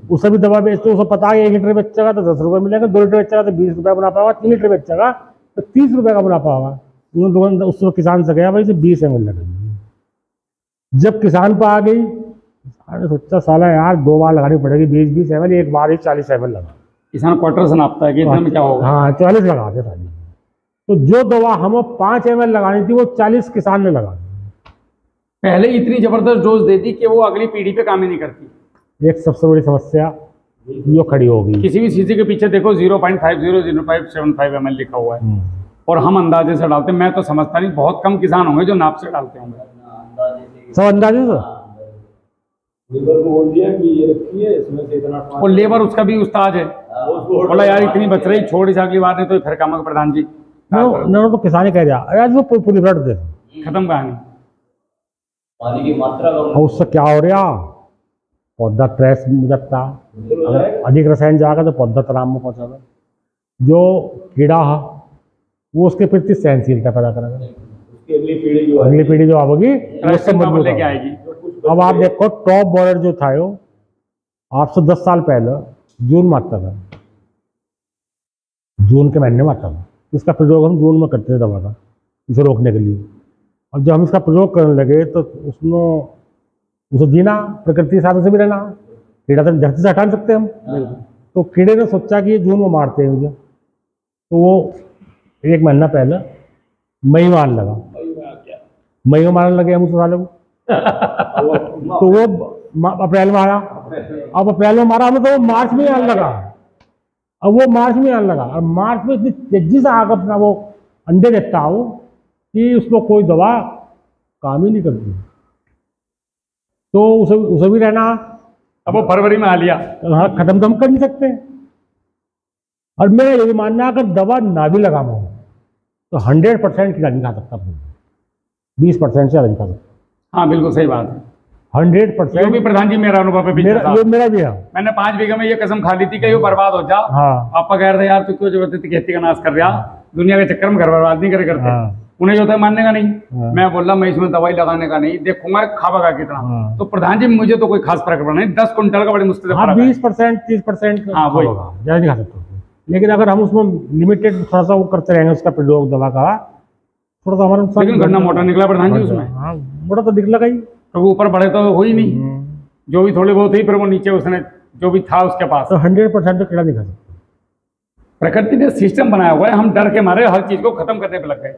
Speaker 2: उसे भी दवा बेचते, उसे पता है 1 लीटर बेचेगा तो 10 रुपये मिलेगा, 2 लीटर बेचेगा तो 20 रुपये मुनाफा होगा, 3 लीटर बेचेगा तो 30 रुपये का मुनाफा होगा। उन्होंने उस किसान से गया भाई इसे 20 ml लगेगी। जब किसान पर आ गई, सोचा साला यार 2 बार लगानी पड़ेगी 20 ml, एक बार ही 40 ml लगा।
Speaker 1: किसान क्वार्टर से नापता है कि इतना में क्या होगा।
Speaker 2: हाँ 40 लगा दे साली। तो जो दवा हमें 5 ml लगानी थी वो 40 किसान ने लगा दी।
Speaker 1: पहले इतनी जबरदस्त डोज दे दी कि वो अगली पीढ़ी पे काम ही नहीं करती।
Speaker 2: एक सबसे बड़ी समस्या ये खड़ी होगी।
Speaker 1: किसी भी चीज़ के पीछे देखो 0.500575 ml लिखा हुआ है और हम अंदाजे से डालते हैं। मैं तो समझता नहीं, बहुत कम किसान होंगे जो नाप से डालते होंगे।
Speaker 2: सब अंदाजे से
Speaker 4: लेबर को बोल दिया कि ये रखिए इसमें से इतना,
Speaker 1: और लेबर उसका भी उस्ताद है, बोला यार इतनी बच रही छोड़ इस अगली बार नहीं तो फिर काम प्रधान जी
Speaker 2: न तो किसान ही कह दिया यार वो पूरी ब्लड दे,
Speaker 1: खत्म कहानी।
Speaker 4: पानी की मात्रा
Speaker 2: और उससे क्या हो रहा, पौधा ट्रेस जाता, अगर अधिक रसायन जाएगा तो पौधा तनाव में पहुंचेगा। जो कीड़ा है वो उसके प्रति सहनशीलता पैदा करेगा, अगली पीढ़ी जो आएगी उससे मजबूत लेके आएगी। अब आप देखो टॉप बॉलर जो था वो आपसे 10 साल पहले जून में आता था, जून के महीने में आता था। इसका प्रयोग हम जून में करते थे दवा का, इसे रोकने के लिए। अब जब हम इसका प्रयोग करने लगे तो उसमें उसे जीना, प्रकृति के साथ उसे भी रहना, कीड़ा तो धरती से हटा नहीं सकते हम। तो कीड़े ने सोचा कि ये जून में मारते हैं मुझे, तो वो 1 महीना पहले मई में आने लगा, मई में मारने लगे हम उस साले को। तो वो अप्रैल में आया, अब अप्रैल में मारा हमें तो वो मार्च में आने लगा। अब वो मार्च में आने लगा और मार्च में इतनी तेजी से आग अपना वो अंडे देता हो कि उसको कोई दवा काम ही नहीं करती। तो उसे भी रहना,
Speaker 1: अब वो फरवरी में आ लिया,
Speaker 2: हाँ खत्म तो हम कर नहीं सकते। और मेरा ये भी मानना है अगर दवा ना भी लगाना हो तो 100% कीड़ा नहीं खा सकता, 20% से ज़्यादा नहीं खा सकता।
Speaker 1: हाँ बिल्कुल सही बात है,
Speaker 2: 100%।
Speaker 1: भी प्रधान जी मेरा अनुभव है,
Speaker 2: मेरा भी है।
Speaker 1: मैंने 5 बीघे में ये कसम खा ली थी कि ये बर्बाद हो जा।
Speaker 2: हाँ।
Speaker 1: आपका कह रहे यार तू क्यों जबरदस्ती खेती का नाश कर रहा, दुनिया के चक्कर में घर बर्बाद नहीं करे करते।
Speaker 2: हाँ।
Speaker 1: उन्हें जो था मानने का नहीं। मैं बोल रहा मैं इसमें दवाई लगाने का नहीं, देखूंगा खावा कितना। तो प्रधान जी मुझे तो कोई खास फर्क पड़ा नहीं, 10 कुंटल का बड़ी मुश्किल से फर्क है।
Speaker 2: 20% 30%
Speaker 1: हाँ वही
Speaker 2: ज़्यादा नहीं खा सकते। लेकिन अगर हम उसमें लिमिटेड थोड़ा सा वो करते रहेंगे उसका प्रयोग दवा का, थोड़ा सा हमारा
Speaker 1: लेकिन गन्ना मोटा निकला प्रधान जी उसमें।
Speaker 2: हाँ मोटा तो निकला ही,
Speaker 1: तो ऊपर बढ़े तो हो ही नहीं। जो भी थोड़ी बहुत ही, फिर वो नीचे उसने जो भी था उसके पास।
Speaker 2: तो 100% तो कीड़ा नहीं खा सकते।
Speaker 1: प्रकृति ने सिस्टम बनाया हुआ है, हम डर के मारे हर चीज को खत्म करने पे लग गए।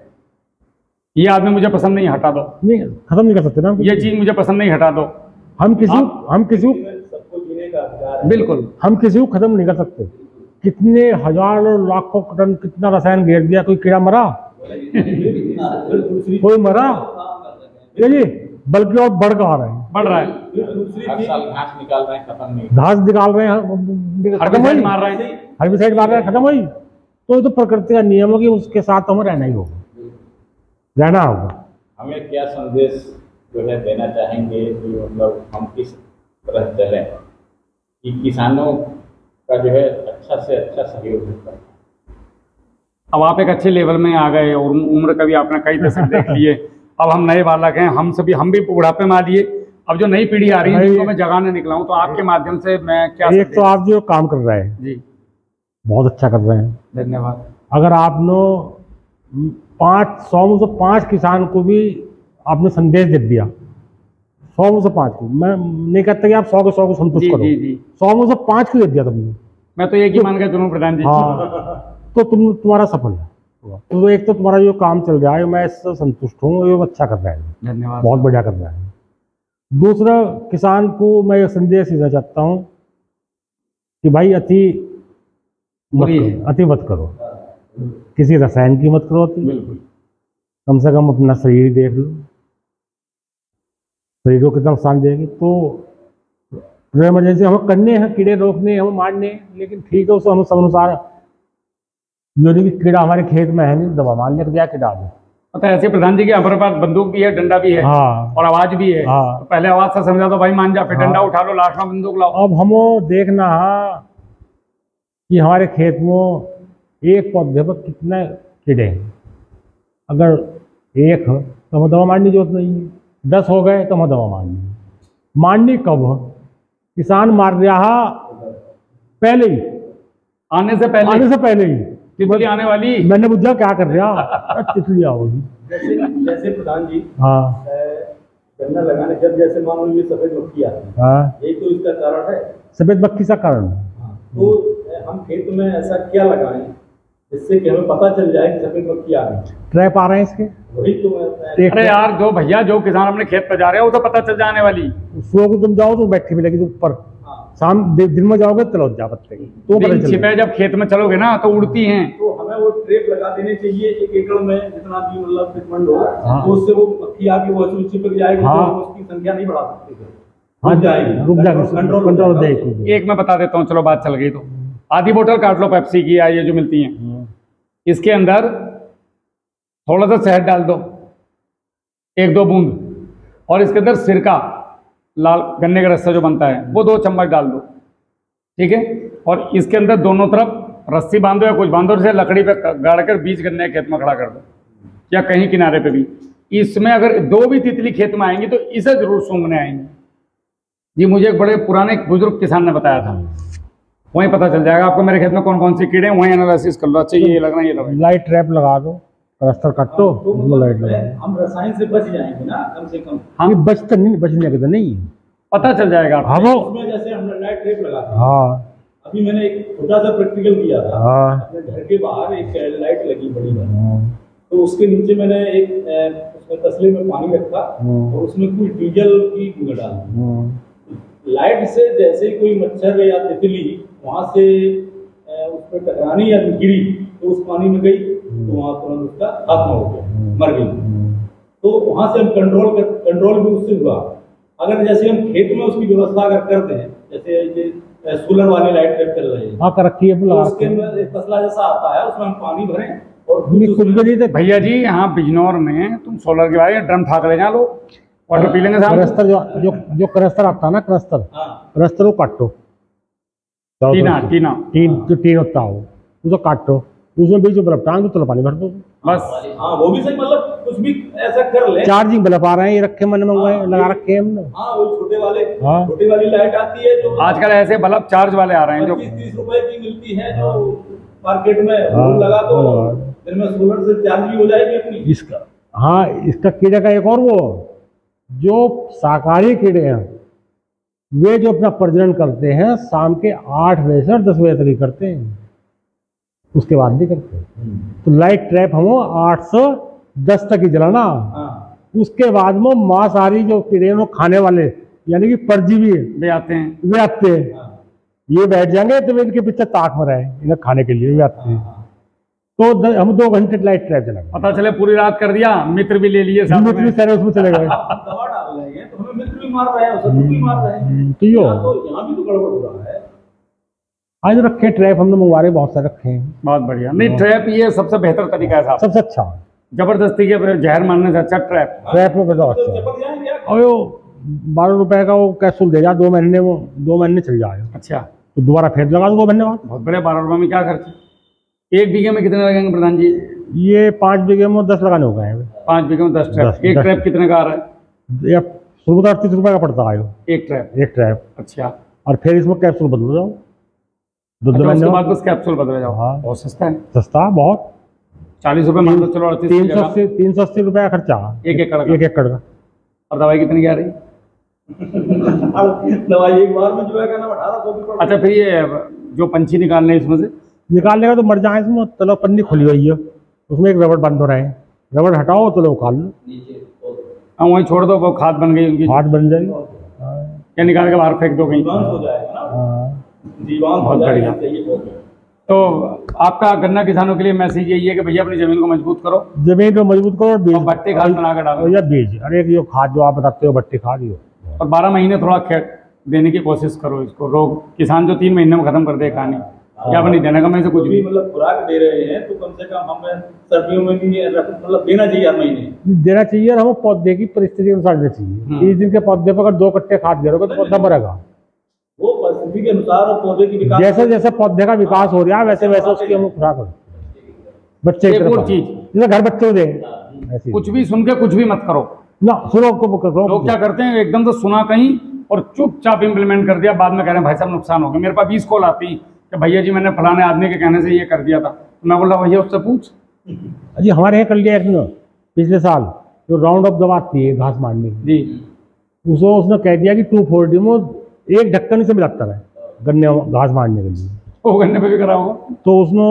Speaker 1: ये आदमी मुझे पसंद नहीं, हटा दो।
Speaker 2: नहीं, खत्म नहीं कर सकते ना।
Speaker 1: ये चीज मुझे पसंद नहीं, हटा दो।
Speaker 2: हम किसी
Speaker 4: सबको जीने का अधिकार है।
Speaker 1: बिल्कुल,
Speaker 2: हम किसी को खत्म नहीं कर सकते। कितने हजारों लाखों टन कितना रसायन घेर दिया, कोई कीड़ा मरा? कोई मरा? जी, बल्कि और बढ़ रहा है,
Speaker 1: बढ़ रहा है।
Speaker 3: हर साल घास निकाल रहे हैं, खत्म नहीं।
Speaker 2: घास निकाल रहे हैं, खत्म हुई,
Speaker 1: मार रहे हैं,
Speaker 2: हर्बिसाइड मार रहे हैं, खत्म हुई। तो ये तो प्रकृति का नियम है कि उसके साथ हमें रहना ही होगा, रहना होगा।
Speaker 3: हमें क्या संदेश जो है देना चाहेंगे कि मतलब हम किस तरह चलें कि किसानों का जो है अच्छा से अच्छा सहयोग होता है।
Speaker 1: अब आप एक अच्छे लेवल में आ गए और उम्र का भी आपने कई दशक देख लिए। अब हम नए बालक हैं, हम भी बुढ़ापे में आ लिए। अब जो नई पीढ़ी आ रही है, जिनको मैं जगाने निकला हूँ, तो आपके माध्यम से मैं क्या
Speaker 2: एक तो आप जो काम कर रहे हैं
Speaker 1: जी,
Speaker 2: बहुत अच्छा कर रहे हैं,
Speaker 1: धन्यवाद।
Speaker 2: अगर आपने 100 में से 5 किसान को भी आपने संदेश दे दिया, 100 में से 5 को, मैं नहीं कहता कि आप 100 के 100 को संतुष्ट करो, 100 में से 5 को दे दिया तुमने,
Speaker 1: मैं तो एक ही मान के चलूं प्रधान जी।
Speaker 2: हाँ, तो तुम्हारा सफल है। तो एक तो तुम्हारा जो काम चल रहा है, मैं इससे संतुष्ट हूँ, ये अच्छा कर रहा है,
Speaker 1: धन्यवाद,
Speaker 2: बहुत बढ़िया कर रहा है। दूसरा, किसान को मैं ये संदेश देना चाहता हूँ कि भाई अति मत करो, किसी रसायन की मत करो अति। कम से कम अपना शरीर देख लो, शरीर को कितना नुकसान देगी। तो इमरजेंसी हमें करने हैं, कीड़े रोकने, हमें मारने, लेकिन ठीक है, उसको हम सब अनुसार जो नहीं कि कीड़ा हमारे खेत में है, नहीं दवा मार ले दिया कीड़ा दे।
Speaker 1: पता है ऐसे प्रधान जी के हमारे पास बंदूक भी है, डंडा भी है,
Speaker 2: हाँ,
Speaker 1: और आवाज भी है।
Speaker 2: हाँ,
Speaker 1: तो पहले आवाज से समझा दो भाई मान जा, फिर डंडा उठा लो, लास्ट में बंदूक लाओ।
Speaker 2: अब हमें देखना है कि हमारे खेत में एक पौधे पर कितने कीड़े हैं। अगर एक है तो हमें दवा मारने की जरूरत नहीं है, 10 हो गए तो हमें दवा मारनी कब है? किसान मार रहा पहले ही,
Speaker 1: आने से
Speaker 2: पहले ही
Speaker 1: तितली आने वाली,
Speaker 2: मैंने पूछा क्या कर रहा, तितली आओगी।
Speaker 4: जैसे प्रधान जी,
Speaker 2: हाँ,
Speaker 4: गन्ना लगाने जब जैसे मान लो ये सफेद मक्खी आती है,
Speaker 2: हाँ,
Speaker 4: यही तो इसका कारण है,
Speaker 2: सफेद मक्खी का कारण।
Speaker 4: तो हम खेत में ऐसा क्या लगाएं जिससे कि हमें पता चल जाए कि सफेद मक्खी आ गई?
Speaker 2: ट्रैप आ रहे हैं इसके,
Speaker 4: वही तो मैं
Speaker 1: अरे यार, जो भैया जो किसान अपने खेत पर जा रहे हैं उसे पता चल जाने वाली।
Speaker 2: सुबह को तुम जाओ तो बैठी मिलेगी तो ऊपर, शाम दिन में जाओगे तो जा पत्ते की, तो
Speaker 1: छिपे जब खेत में चलोगे ना तो उड़ती हैं।
Speaker 4: तो हमें वो ट्रैप लगा देने चाहिए 1 एकड़ में, जितना भी मतलब फिटमेंट हो, तो उससे वो मक्खी आके वो चिपक जाएगी, तो उसकी संख्या नहीं बढ़ा सकते, रुक जाएगी,
Speaker 2: कंट्रोल देगी।
Speaker 1: एक मैं बता देता हूँ, चलो बात चल गई तो आधी बोतल काट लो पेप्सी की, ये जो मिलती हैं, इसके अंदर थोड़ा सा शहद डाल दो, 1-2 बूंद, और इसके अंदर सिरका, लाल गन्ने का रस्सा जो बनता है वो 2 चम्मच डाल दो, ठीक है। और इसके अंदर दोनों तरफ रस्सी बांधो या कुछ बांधो, जैसे लकड़ी पे गाड़ कर बीच गन्ने के खेत में खड़ा कर दो, या कहीं किनारे पे भी। इसमें अगर 2 भी तितली खेत में आएंगी तो इसे जरूर सूंघने आएंगी जी। मुझे एक बड़े पुराने बुजुर्ग किसान ने बताया था, वहीं पता चल जाएगा आपको मेरे खेत में कौन कौन सी कीड़े हैं, वहीं एनालिसिस कर लो। अच्छा ये लग रहा है, ये लग रहा है,
Speaker 2: लाइट ट्रैप लगा दो, रास्ता काटो, लाइट लगा दो,
Speaker 4: हम रसायन से बच जाएंगे ना कम से कम।
Speaker 1: हाँ,
Speaker 2: बचते नहीं, बचने के तो नहीं,
Speaker 1: पता चल जाएगा आपको।
Speaker 2: हाँ,
Speaker 4: उसमें जैसे हमने लाइट ट्रैप लगाते हैं,
Speaker 2: हाँ,
Speaker 4: अभी मैंने एक छोटा सा प्रैक्टिकल किया था,
Speaker 2: हाँ,
Speaker 4: अपने घर के बाहर एक लाइट लगी बड़ी वाली, तो उसके नीचे मैंने एक उसमें तसले में पानी रखा और उसमें कुछ डीजल की बूंद डाल दी। लाइट से जैसे ही कोई मच्छर या तितली वहां से उस पर टकरानी या गिरी तो उस पानी में गई, तो वहां तुरंत उसका खात्मा हो गया, मर गई। तो वहां से हम कंट्रोल भी उससे हुआ। अगर जैसे हम खेत में उसकी व्यवस्था अगर करते हैं, जैसे ये सोलर वाली लाइट ट्रैप चल रही है,
Speaker 2: हाँ, कर रखी है,
Speaker 4: तो उसके अंदर एक तसला जैसा आता है, उसमें हम पानी भरें और
Speaker 2: कुछ भी नहीं।
Speaker 1: भैया जी यहाँ बिजनौर में तुम सोलर के बाद ड्रम ठाक ले जा लो, वाटर पी लेंगे साहब।
Speaker 2: क्रस्टर जो क्रस्टर आता है ना, क्रस्टर वो काटो, टीन होता है वो काटो, उसमें बीच में बल्ब टांग दो, तो पानी भर दो
Speaker 1: बस।
Speaker 4: हाँ, वो भी सही, मतलब कुछ भी ऐसा कर ले।
Speaker 2: चार्जिंग बल्ब आ रहे हैं, ये रखे मैंने मंगवाए, लगा रखे हैं हमने।
Speaker 4: हाँ, वो छोटी वाली लाइट आती है जो
Speaker 1: आजकल ऐसे बल्ब चार्ज वाले आ रहे हैं जो
Speaker 4: 25-30 रुपए की मिलती है, जो मार्केट में लगा दो, दिन में सोलर से चार्ज भी हो जाएगी अपनी।
Speaker 2: इसका, हाँ, इसका कीड़े का एक और वो जो शाकाहारी कीड़े हैं, वे जो अपना प्रजनन करते हैं शाम के 8 बजे से और 10 बजे तक ही करते हैं, उसके बाद नहीं करते। तो लाइट ट्रैप हम 8 से 10 तक ही जलाना। उसके बाद में मांसाहारी जो कीड़े हैं खाने वाले यानी कि परजीवी वे आते हैं ये बैठ जाएंगे तो वे इनके पीछे ताक में रहे इन्हें खाने के लिए वे आते हैं। तो हम 2 घंटे लाइट ट्रैप जलाएंगे।
Speaker 1: पता चले पूरी रात कर दिया, मित्र भी ले लिए,
Speaker 2: मित्र भी सारे उसमें चले गए।
Speaker 4: दवा डाल रहे हैं तो हमें मित्र भी मार रहे हैं, शत्रु भी मार रहे हैं,
Speaker 2: तो यो
Speaker 4: यहाँ भी तो गड़बड़ हो रहा है।
Speaker 2: आज रखे ट्रैप हमने मंगवाए, बहुत सारे रखे हैं।
Speaker 1: बहुत बढ़िया। नहीं, ट्रैप ये सबसे बेहतर तरीका है साहब,
Speaker 2: सबसे अच्छा।
Speaker 1: जबरदस्ती के जहर मारने से अच्छा ट्रैप
Speaker 2: में बताओ अच्छा। और वो 12 रुपए का वो कैप्सूल दे जा, 2 महीने वो 2 महीने चल जाएगा।
Speaker 1: अच्छा,
Speaker 2: तो दोबारा फिर लगा दो 2 महीने बाद।
Speaker 1: बहुत बढ़िया। 12 रुपए में क्या खर्च? 1 बीघे में कितने लगेंगे प्रधान जी?
Speaker 2: ये 5 बीघे में 10 लगाने हो गए हैं।
Speaker 1: 5 बीघे में 10 ट्रैप। एक ट्रैप कितने का आ रहा है?
Speaker 2: शुरू में 38 रुपए का पड़ता है
Speaker 1: एक ट्रैप। अच्छा,
Speaker 2: और फिर इसमें कैप्सूल बदल जाओ, 2
Speaker 1: महीने बाद बस कैप्सूल बदल जाओ।
Speaker 2: हाँ,
Speaker 1: बहुत सस्ता है।
Speaker 2: सस्ता बहुत।
Speaker 1: 40 रुपए मान लो, चलो
Speaker 2: 380 रुपए का खर्चा
Speaker 1: एक एकड़ का। और दवाई कितनी की आ रही?
Speaker 4: दवाई एक बार में जो है ना 1800।
Speaker 1: अच्छा, फिर ये जो पंछी निकालने हैं इसमें से
Speaker 2: निकालने का तो मर जाए इसमें, तलो पन्नी खुली हुई है, उसमें एक रबड़ बंद हो रहा है, रबड़ हटाओ तो लोग खाल लो,
Speaker 1: वहीं छोड़ दो, वो खाद बन गई उनकी,
Speaker 2: खाद बन जाएगी।
Speaker 1: क्या निकाल के बाहर फेंक दो कहीं? बहुत बढ़िया। तो आपका गन्ना किसानों के लिए मैसेज यही है कि भैया अपनी जमीन को मजबूत करो,
Speaker 2: जमीन को मजबूत करो, बीज
Speaker 1: भट्टी खाद बना कर डालो
Speaker 2: या बीज, अरे जो खाद जो आप बताते हो भट्टी खाद ही हो,
Speaker 1: और 12 महीने थोड़ा देने की कोशिश करो इसको। रोग किसान जो 3 महीने में खत्म कर दे कहानी, क्या नहीं देने का मैं से कुछ भी
Speaker 4: मतलब खुराक दे रहे हैं तो कम से कम हमें सर्दियों में भी मतलब देना चाहिए, हर महीने देना चाहिए।
Speaker 2: और हमें पौधे की परिस्थिति अनुसार देना चाहिए। 30 दिन के पौधे पर अगर 2 कट्टे खाद दे रहे तो पौधा मरेगा।
Speaker 4: वो परिस्थिति के अनुसार पौधे की विकास,
Speaker 2: जैसे जैसे पौधे का विकास हो रहा है वैसे वैसे उसकी हम खुराक बच्चे जैसे घर बच्चे दे,
Speaker 1: कुछ भी सुन के कुछ भी मत करो
Speaker 2: ना, सुनो करो।
Speaker 1: लोग क्या करते हैं, एकदम से सुना कहीं और चुपचाप इम्प्लीमेंट कर दिया, बाद में कह रहे हैं भाई साहब नुकसान हो गया। मेरे पास 20 कॉल आती कि भैया जी मैंने फलाने आदमी के कहने से ये कर दिया था। तो मैं बोल रहा भैया उससे पूछ।
Speaker 2: जी हमारे यहाँ कर लिया एक पिछले साल, जो राउंड ऑफ दवा आती है घास मारने की
Speaker 1: जी,
Speaker 2: उसने कह दिया कि 240 में एक ढक्कन से मिलाता है गन्ने घास मारने के लिए।
Speaker 1: वो गन्ने पे भी करा होगा
Speaker 2: तो उसने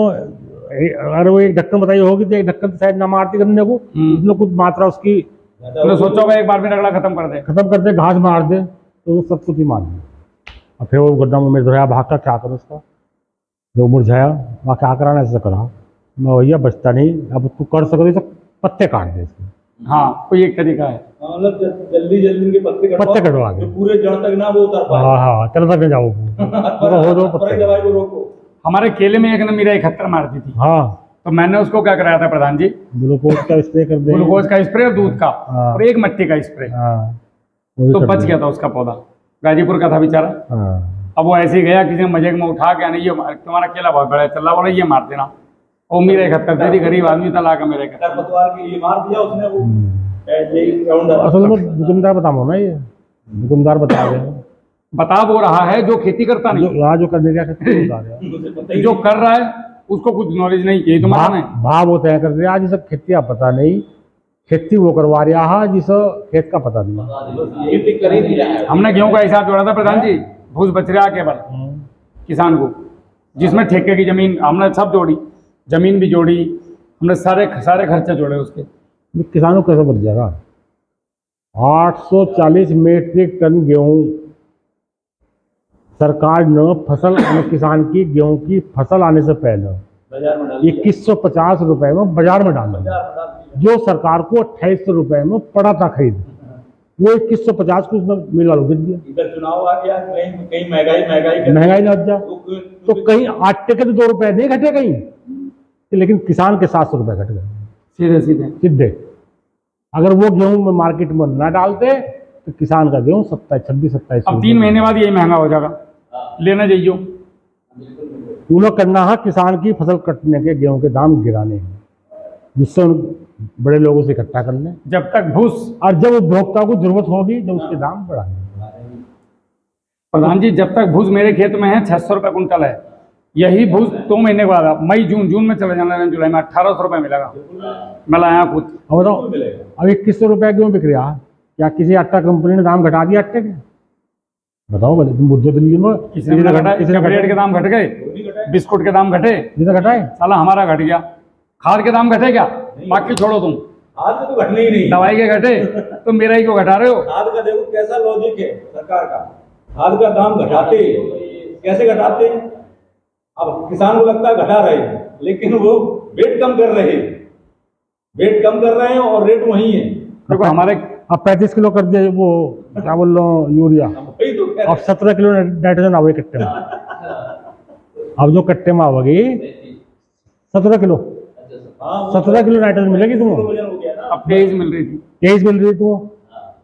Speaker 2: अगर वो एक ढक्कन बताई होगी तो एक ढक्कन तो शायद ना मारती गन्ने को, उसने कुछ मात्रा उसकी
Speaker 1: सोचा होगा एक बार में रगड़ा खत्म कर दे,
Speaker 2: घास मार दे तो वो सब कुछ ही मार दे। और फिर वो गन्ना में मुरझाया, भाग का क्या करो उसका, जो मुरझाया वहाँ क्या कराना ऐसा करा, मैं भैया बचता नहीं, अब तू कर सको तो पत्ते काट दे इसके।
Speaker 1: हाँ, कोई एक तरीका है,
Speaker 4: मतलब जल्दी के पत्ते
Speaker 2: कटवा दे,
Speaker 4: पूरे जड़ तक ना वो उतर पाए।
Speaker 2: हाँ चल तक जाओ हो दो पत्ते।
Speaker 4: दवाई को रोको।
Speaker 1: हमारे केले में एक ने मेरा 71 मारती थी।
Speaker 2: हाँ,
Speaker 1: तो मैंने उसको क्या कराया था प्रधान जी,
Speaker 2: ग्लूकोज का स्प्रे कर दे,
Speaker 1: ग्लूकोज का स्प्रे और दूध का और एक मट्टी का स्प्रे, तो बच गया था उसका पौधा। गाजीपुर का था बेचारा। अब वो ऐसे ही गया, किसी ने मजे में उठा के नहीं, ये तुम्हारा केला बहुत बड़ा चल रहा, बोला ये मार देना। वो मेरे 71 दे दी, गरीब आदमी था, ला के मेरे
Speaker 4: खरपतवार के लिए मार दिया उसने। वो
Speaker 2: असल में दुकानदार बताऊँ मैं, ये दुकानदार बता रहे हैं,
Speaker 1: बता वो रहा है जो खेती करता नहीं,
Speaker 2: जो करने का
Speaker 1: जो कर रहा है उसको कुछ नॉलेज नहीं। यही तो मालूम है,
Speaker 2: भाव वो तय कर रहे हैं जिसे खेती का पता नहीं, खेती वो करवा रहा है जिसे खेत का पता नहीं।
Speaker 1: हमने गेहूं का हिसाब जोड़ा था प्रधान जी, भूस बच रहा केवल किसान को, जिसमें ठेके की जमीन हमने सब जोड़ी, जमीन भी जोड़ी हमने, सारे खर्चे जोड़े उसके।
Speaker 2: किसानों को कैसे बच जाएगा? 840 मीट्रिक टन गेहूं सरकार ने फसल किसान की गेहूं की फसल आने से पहले 2150 रुपए में बाजार में डाला, जो सरकार को 2800 रुपए में पड़ा था खरीद, वो 2150 को उसने मिला लो गिर दिया।
Speaker 4: इधर चुनाव आ गया, कहीं महंगाई
Speaker 2: लग जा, तो कहीं आटे के तो 2 रुपए नहीं घटे कहीं, लेकिन किसान के 700 रुपए घट गए सीधे। अगर वो गेहूं में मार्केट में ना डालते तो किसान का गेहूं 26-27।
Speaker 1: अब 3 महीने बाद यही महंगा हो जाएगा, लेना चाहिए।
Speaker 2: उन्हें करना है किसान की फसल कटने के गेहूं के दाम गिराने हैं, जिससे उन बड़े लोगों से इकट्ठा कर लें
Speaker 1: जब तक भूस, और
Speaker 2: जब उपभोक्ता को जरूरत होगी जब उसके दाम बढ़ाने।
Speaker 1: प्रधान जी जब तक भूस मेरे खेत में है 600 रुपये कुंटल है, यही भूस 2 महीने बाद मई जून में चले जाना, जुलाई में 1800 रुपये मिलेगा। मैं लाया खुद।
Speaker 2: अब बताओ, अब 2100 रुपये क्यों बिक रहा? क्या किसी आटा कंपनी ने दाम घटा दिया आटे के? बताओ तुम बुद्धो दिल्ली में
Speaker 1: किसी ने घटा, चॉकलेट के दाम घट गए, बिस्कुट के दाम घटे,
Speaker 2: जितना घटाए
Speaker 1: साला हमारा घट गया। खाद के दाम घटे क्या? बाकी छोड़ो तुम,
Speaker 4: खाद तो घटने ही नहीं,
Speaker 1: दवाई के घटे तो मेरा ही क्यों घटा रहे हो?
Speaker 4: खाद का देखो कैसा लॉजिक है सरकार का, खाद का दाम घटाते कैसे घटाते हैं? अब किसान को लगता है घटा रहे हैं, लेकिन वो वेट कम कर रहे हैं, वेट कम कर रहे हैं और रेट वही है।
Speaker 1: देखो हमारे
Speaker 2: अब 35 किलो कर दिया वो क्या बोल रहा हूँ यूरिया,
Speaker 4: वही तो कह रहे
Speaker 2: अब 17 किलो नाइट्रोजन आवे कट्टे में। अब जो कट्टे में आवेगी 17 किलो, 17 किलो नाइट्रोजन मिलेगी तुमको।
Speaker 1: अब 23 मिल रही थी,
Speaker 2: 23 मिल रही तुमको,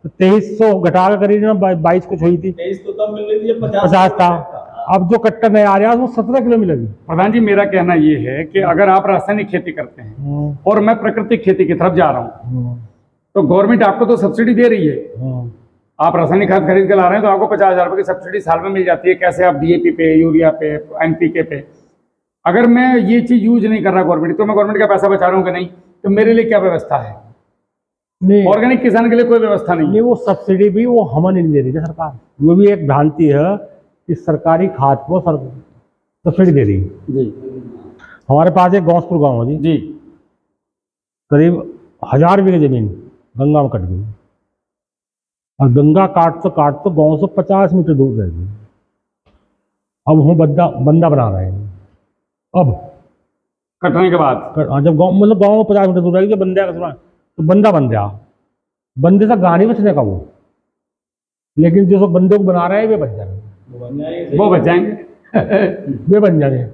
Speaker 2: तो 2300 घटा कर करी ना 22 कुछ हुई थी,
Speaker 4: 23 तो तब मिल रही थी जब
Speaker 2: 50 था। अब जो कट्टा नया आ रहा है वो 17 किलो मिलेगी।
Speaker 1: प्रधान जी मेरा कहना ये है कि अगर आप रासायनिक खेती करते हैं और मैं प्राकृतिक खेती की तरफ जा रहा हूँ, तो गवर्नमेंट आपको तो सब्सिडी दे रही है। आप रासायनिक खाद खरीद के ला रहे हैं तो आपको 50,000 रुपये की सब्सिडी साल में मिल जाती है। कैसे? आप डीएपी पे, यूरिया पे, एनपीके पे। अगर मैं ये चीज यूज नहीं कर रहा गवर्नमेंट, तो मैं गवर्नमेंट का पैसा बचा रहा हूँ कि नहीं? तो मेरे लिए क्या व्यवस्था है?
Speaker 2: नहीं,
Speaker 1: ऑर्गेनिक किसान के लिए कोई व्यवस्था नहीं
Speaker 2: नहीं। वो सब्सिडी भी वो हमें नहीं दे रही है सरकार, वो भी एक भ्रांति है कि सरकारी खाद को सब्सिडी दे रही है
Speaker 1: जी।
Speaker 2: हमारे पास एक गौसपुर गाँव है
Speaker 1: जी,
Speaker 2: करीब 1000 बीघे जमीन गंगा में कट गई, और गंगा काट तो गांव से 50 मीटर दूर रह गई। अब हम बंदा बना रहे हैं। अब
Speaker 1: कटने के बाद
Speaker 2: जब गांव मतलब गांव में 50 मीटर दूर रह गई, बंदे का सुना तो बंदा बन गया, बंदे से गाड़ी बचने का वो, लेकिन जो सब बंदे को बना रहे हैं वे बच जाएंगे,
Speaker 1: वो बच जाएंगे
Speaker 2: वे बन जाएंगे।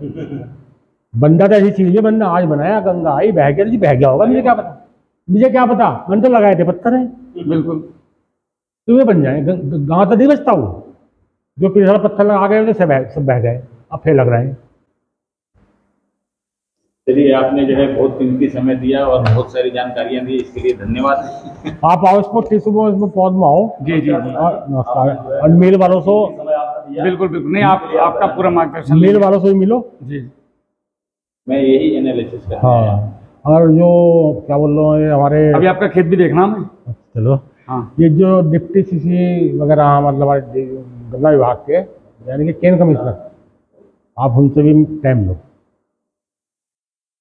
Speaker 2: बंदा तो ऐसी चीज है, बंदा आज बनाया, गंगा आई बह गया जी, बह गया होगा, मुझे क्या पता, मैंने तो लगाए थे पत्थर है।
Speaker 1: बिल्कुल,
Speaker 2: तो वे बन जाए। गाँव तो नहीं बचता वो, जो पिछड़ा पत्थर लगा गए सब बह गए, अब फिर लग रहे हैं।
Speaker 3: चलिए, आपने जो है बहुत कीमती समय दिया और बहुत सारी जानकारियां दी, इसके लिए धन्यवाद।
Speaker 2: आप आओ इसको टिश्यू इसमें पौध में आओ।
Speaker 1: जी जी,
Speaker 2: नमस्कार। और मेल वालों से
Speaker 1: बिल्कुल बिल्कुल, नहीं आपका पूरा मार्गदर्शन,
Speaker 2: मेल वालों से भी मिलो
Speaker 1: जी।
Speaker 3: मैं यही एनालिसिस करता हूं।
Speaker 2: हाँ, और जो क्या बोल रहा हूँ हमारे
Speaker 1: अभी आपका खेत भी देखना हमें।
Speaker 2: चलो
Speaker 1: हाँ,
Speaker 2: ये जो डिप्टी सीसी वगैरह मतलब हमारे गन्ना विभाग के यानी कि केन कमिश्नर, आप उनसे भी टाइम लो।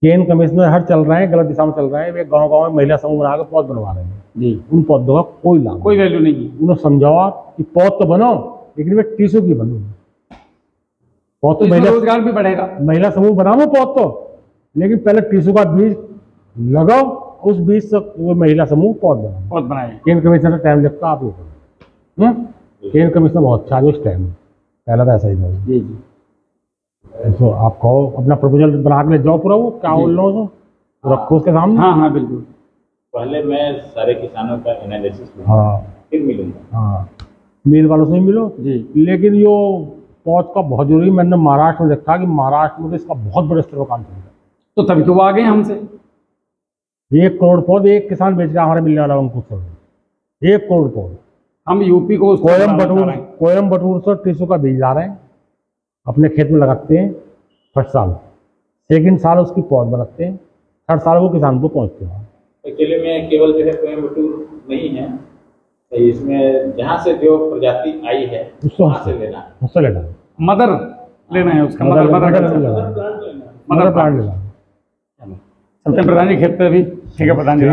Speaker 2: केन कमिश्नर हर चल रहे हैं, गलत दिशा में चल रहे हैं। वे गांव-गांव में महिला समूह बना कर पौध बनवा रहे हैं
Speaker 1: जी।
Speaker 2: उन पौधों का कोई लाभ,
Speaker 1: कोई वैल्यू नहीं है।
Speaker 2: उन्हें समझाओ आप कि पौध तो बनो, लेकिन वे टिश्यू की बनो। पौध तो
Speaker 1: रोजगार भी बढ़ेगा,
Speaker 2: महिला समूह बनाओ पौध तो, लेकिन पहले टिश्यू का बीज लगाओ, उस बीज से वो महिला समूह पौध
Speaker 1: बनाए।
Speaker 2: केन कमिश्नर टाइम लगता आप लोग, केन कमिश्नर बहुत अच्छा है उस टाइम, पहला तो ऐसा ही था
Speaker 1: जी जी।
Speaker 2: तो आप कहो अपना प्रपोजल बना के ले जाओ पूरा, वो क्या बोल रहा हूँ तो रखो उसके सामने।
Speaker 1: हाँ हाँ बिल्कुल,
Speaker 3: पहले मैं सारे किसानों का एनालिसिस लूंगा,
Speaker 2: हाँ
Speaker 3: फिर मिलूंगा।
Speaker 2: हाँ, मेल वालों से ही मिलो
Speaker 1: जी।
Speaker 2: लेकिन यो पौध का बहुत जरूरी, मैंने महाराष्ट्र में देखा कि महाराष्ट्र में तो इसका बहुत बड़े स्तर पर काम चल रहा है।
Speaker 1: तो तभी तो वो आ गए हमसे।
Speaker 2: 1 करोड़ पौध एक किसान बेच रहा है हमारे मिलने वाला अंकुश सर, 1 करोड़ पौध।
Speaker 1: हम यूपी को
Speaker 2: कोयम्बटूर से टिश्यू का बीज ला रहे हैं, अपने खेत में लगाते हैं फर्स्ट साल, सेकंड साल उसकी पौध बनाते हैं, थर्ड साल वो किसान को पहुँचते हैं।
Speaker 3: एक्चुअली में केवल जो है कोयम्बटूर नहीं है, तो इसमें जहाँ से जो प्रजाति आई है उससे लेना है,
Speaker 2: उससे लेना,
Speaker 1: मदर लेना है उसका, मदर
Speaker 2: प्लांट लेना।
Speaker 1: चलते हैं प्रधान जी खेत पे भी। ठीक है प्रधान जी।